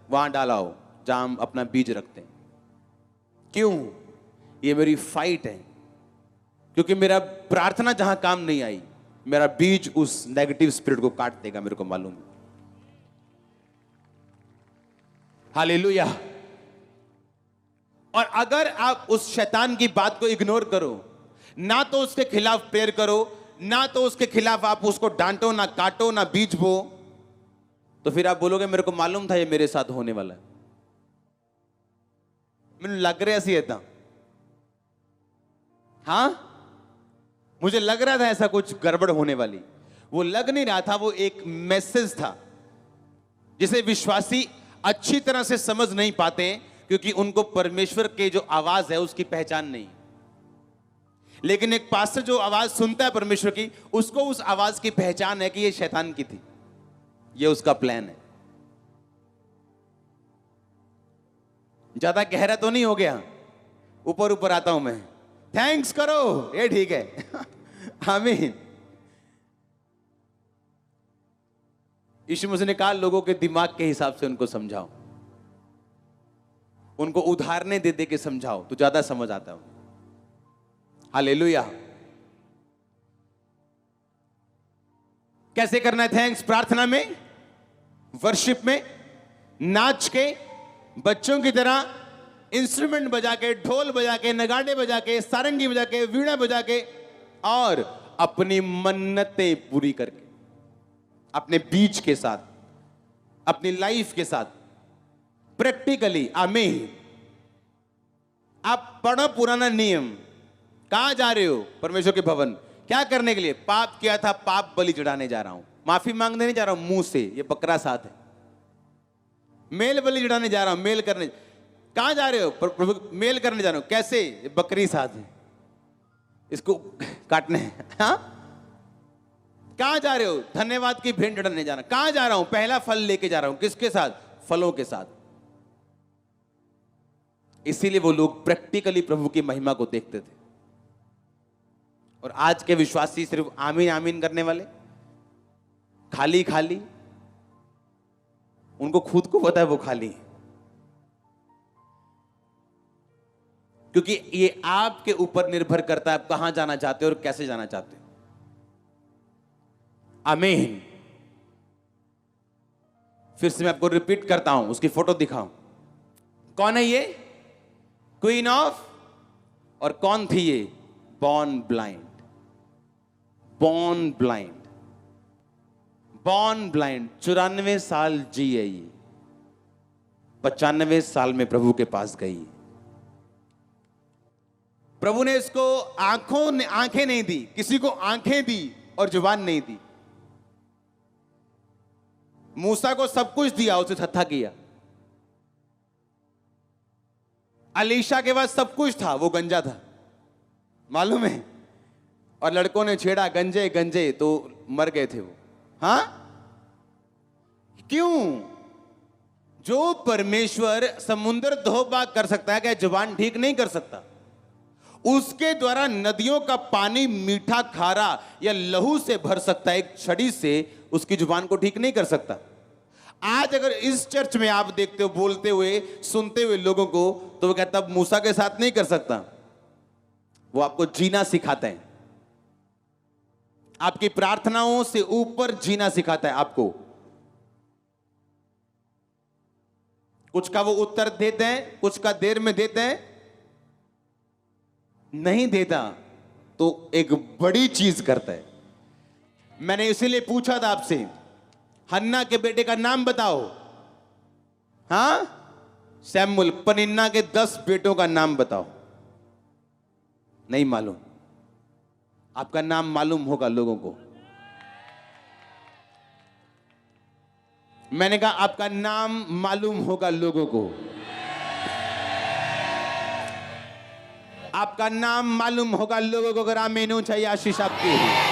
वहां डाला हो जहां हम अपना बीज रखते हैं। क्यों? ये मेरी फाइट है, क्योंकि मेरा प्रार्थना जहां काम नहीं आई, मेरा बीज उस नेगेटिव स्पिरिट को काट देगा, मेरे को मालूम है। हालेलुया। और अगर आप उस शैतान की बात को इग्नोर करो, ना तो उसके खिलाफ प्रेयर करो, ना तो उसके खिलाफ आप उसको डांटो, ना काटो, ना बीज बो, तो फिर आप बोलोगे मेरे को मालूम था ये मेरे साथ होने वाला है। मैंने लग रहा सी था, हाँ, मुझे लग रहा था ऐसा कुछ गड़बड़ होने वाली। वो लग नहीं रहा था, वो एक मैसेज था जिसे विश्वासी अच्छी तरह से समझ नहीं पाते क्योंकि उनको परमेश्वर के जो आवाज है उसकी पहचान नहीं। लेकिन एक पास्टर जो आवाज सुनता है परमेश्वर की, उसको उस आवाज की पहचान है कि ये शैतान की थी, ये उसका प्लान है। ज्यादा गहरा तो नहीं हो गया? ऊपर ऊपर आता हूं मैं। थैंक्स करो, ये ठीक है। आमीन। यीशु मसीह ने कहा लोगों के दिमाग के हिसाब से उनको समझाओ, उनको उदाहरणें दे दे के समझाओ तो ज्यादा समझ आता है। हालेलुया। कैसे करना है थैंक्स? प्रार्थना में, वर्शिप में, नाच के, बच्चों की तरह इंस्ट्रूमेंट बजा के, ढोल बजा के, नगाड़े बजा के, सारंगी बजा के, वीणा बजा के, और अपनी मन्नतें पूरी करके, अपने बीच के साथ, अपनी लाइफ के साथ, प्रैक्टिकली। आमीन। आप पढ़ो पुराना नियम। कहां जा रहे हो? परमेश्वर के भवन। क्या करने के लिए? पाप किया था, पाप बलि चढ़ाने जा रहा हूं, माफी मांगने नहीं जा रहा हूं मुंह से, ये बकरा साथ है। मेल बलि चढ़ाने जा रहा हूं, मेल करने। कहां जा रहे हो? प्रभु मेल करने जा रहा हूं। कैसे? ये बकरी साथ है, इसको काटने है। हाँ? कहां जा रहे हो? धन्यवाद की भेंट चढ़ाने जा रहा हूं। कहां जा रहा हूं? पहला फल लेके जा रहा हूं। किसके साथ? फलों के साथ। इसीलिए वो लोग प्रैक्टिकली प्रभु की महिमा को देखते थे। और आज के विश्वासी सिर्फ आमीन आमीन करने वाले, खाली खाली, उनको खुद को पता है वो खाली है, क्योंकि ये आपके ऊपर निर्भर करता है आप कहां जाना चाहते हो और कैसे जाना चाहते हो। आमीन। फिर से मैं आपको रिपीट करता हूं, उसकी फोटो दिखाऊं। कौन है ये? क्वीन ऑफ, और कौन थी ये? Born blind. Born blind, born blind. 94 साल जी है ये, 95 साल में प्रभु के पास गई। प्रभु ने इसको आंखें नहीं दी, किसी को आंखें दी और जुबान नहीं दी। मूसा को सब कुछ दिया, उसे हत्या किया। अलीशा के पास सब कुछ था, वो गंजा था, मालूम है? और लड़कों ने छेड़ा गंजे गंजे, तो मर गए थे वो। हां, क्यों? जो परमेश्वर समुद्र धोबा कर सकता है, क्या जुबान ठीक नहीं कर सकता? उसके द्वारा नदियों का पानी मीठा, खारा या लहू से भर सकता है, एक छड़ी से उसकी जुबान को ठीक नहीं कर सकता। आज अगर इस चर्च में आप देखते हो बोलते हुए, सुनते हुए लोगों को, तो वो कहता है मूसा के साथ नहीं कर सकता। वो आपको जीना सिखाते हैं, आपकी प्रार्थनाओं से ऊपर जीना सिखाता है आपको। कुछ का वो उत्तर देते हैं, कुछ का देर में देते हैं, नहीं देता तो एक बड़ी चीज करता है। मैंने इसीलिए पूछा था आपसे, हन्ना के बेटे का नाम बताओ। हां, सैमुअल। पनिन्ना के 10 बेटों का नाम बताओ। नहीं मालूम? आपका नाम मालूम होगा लोगों को। मैंने कहा आपका नाम मालूम होगा लोगों को। आपका नाम मालूम होगा लोगों को। अगर आमीन ऊंचा आशीष आपकी।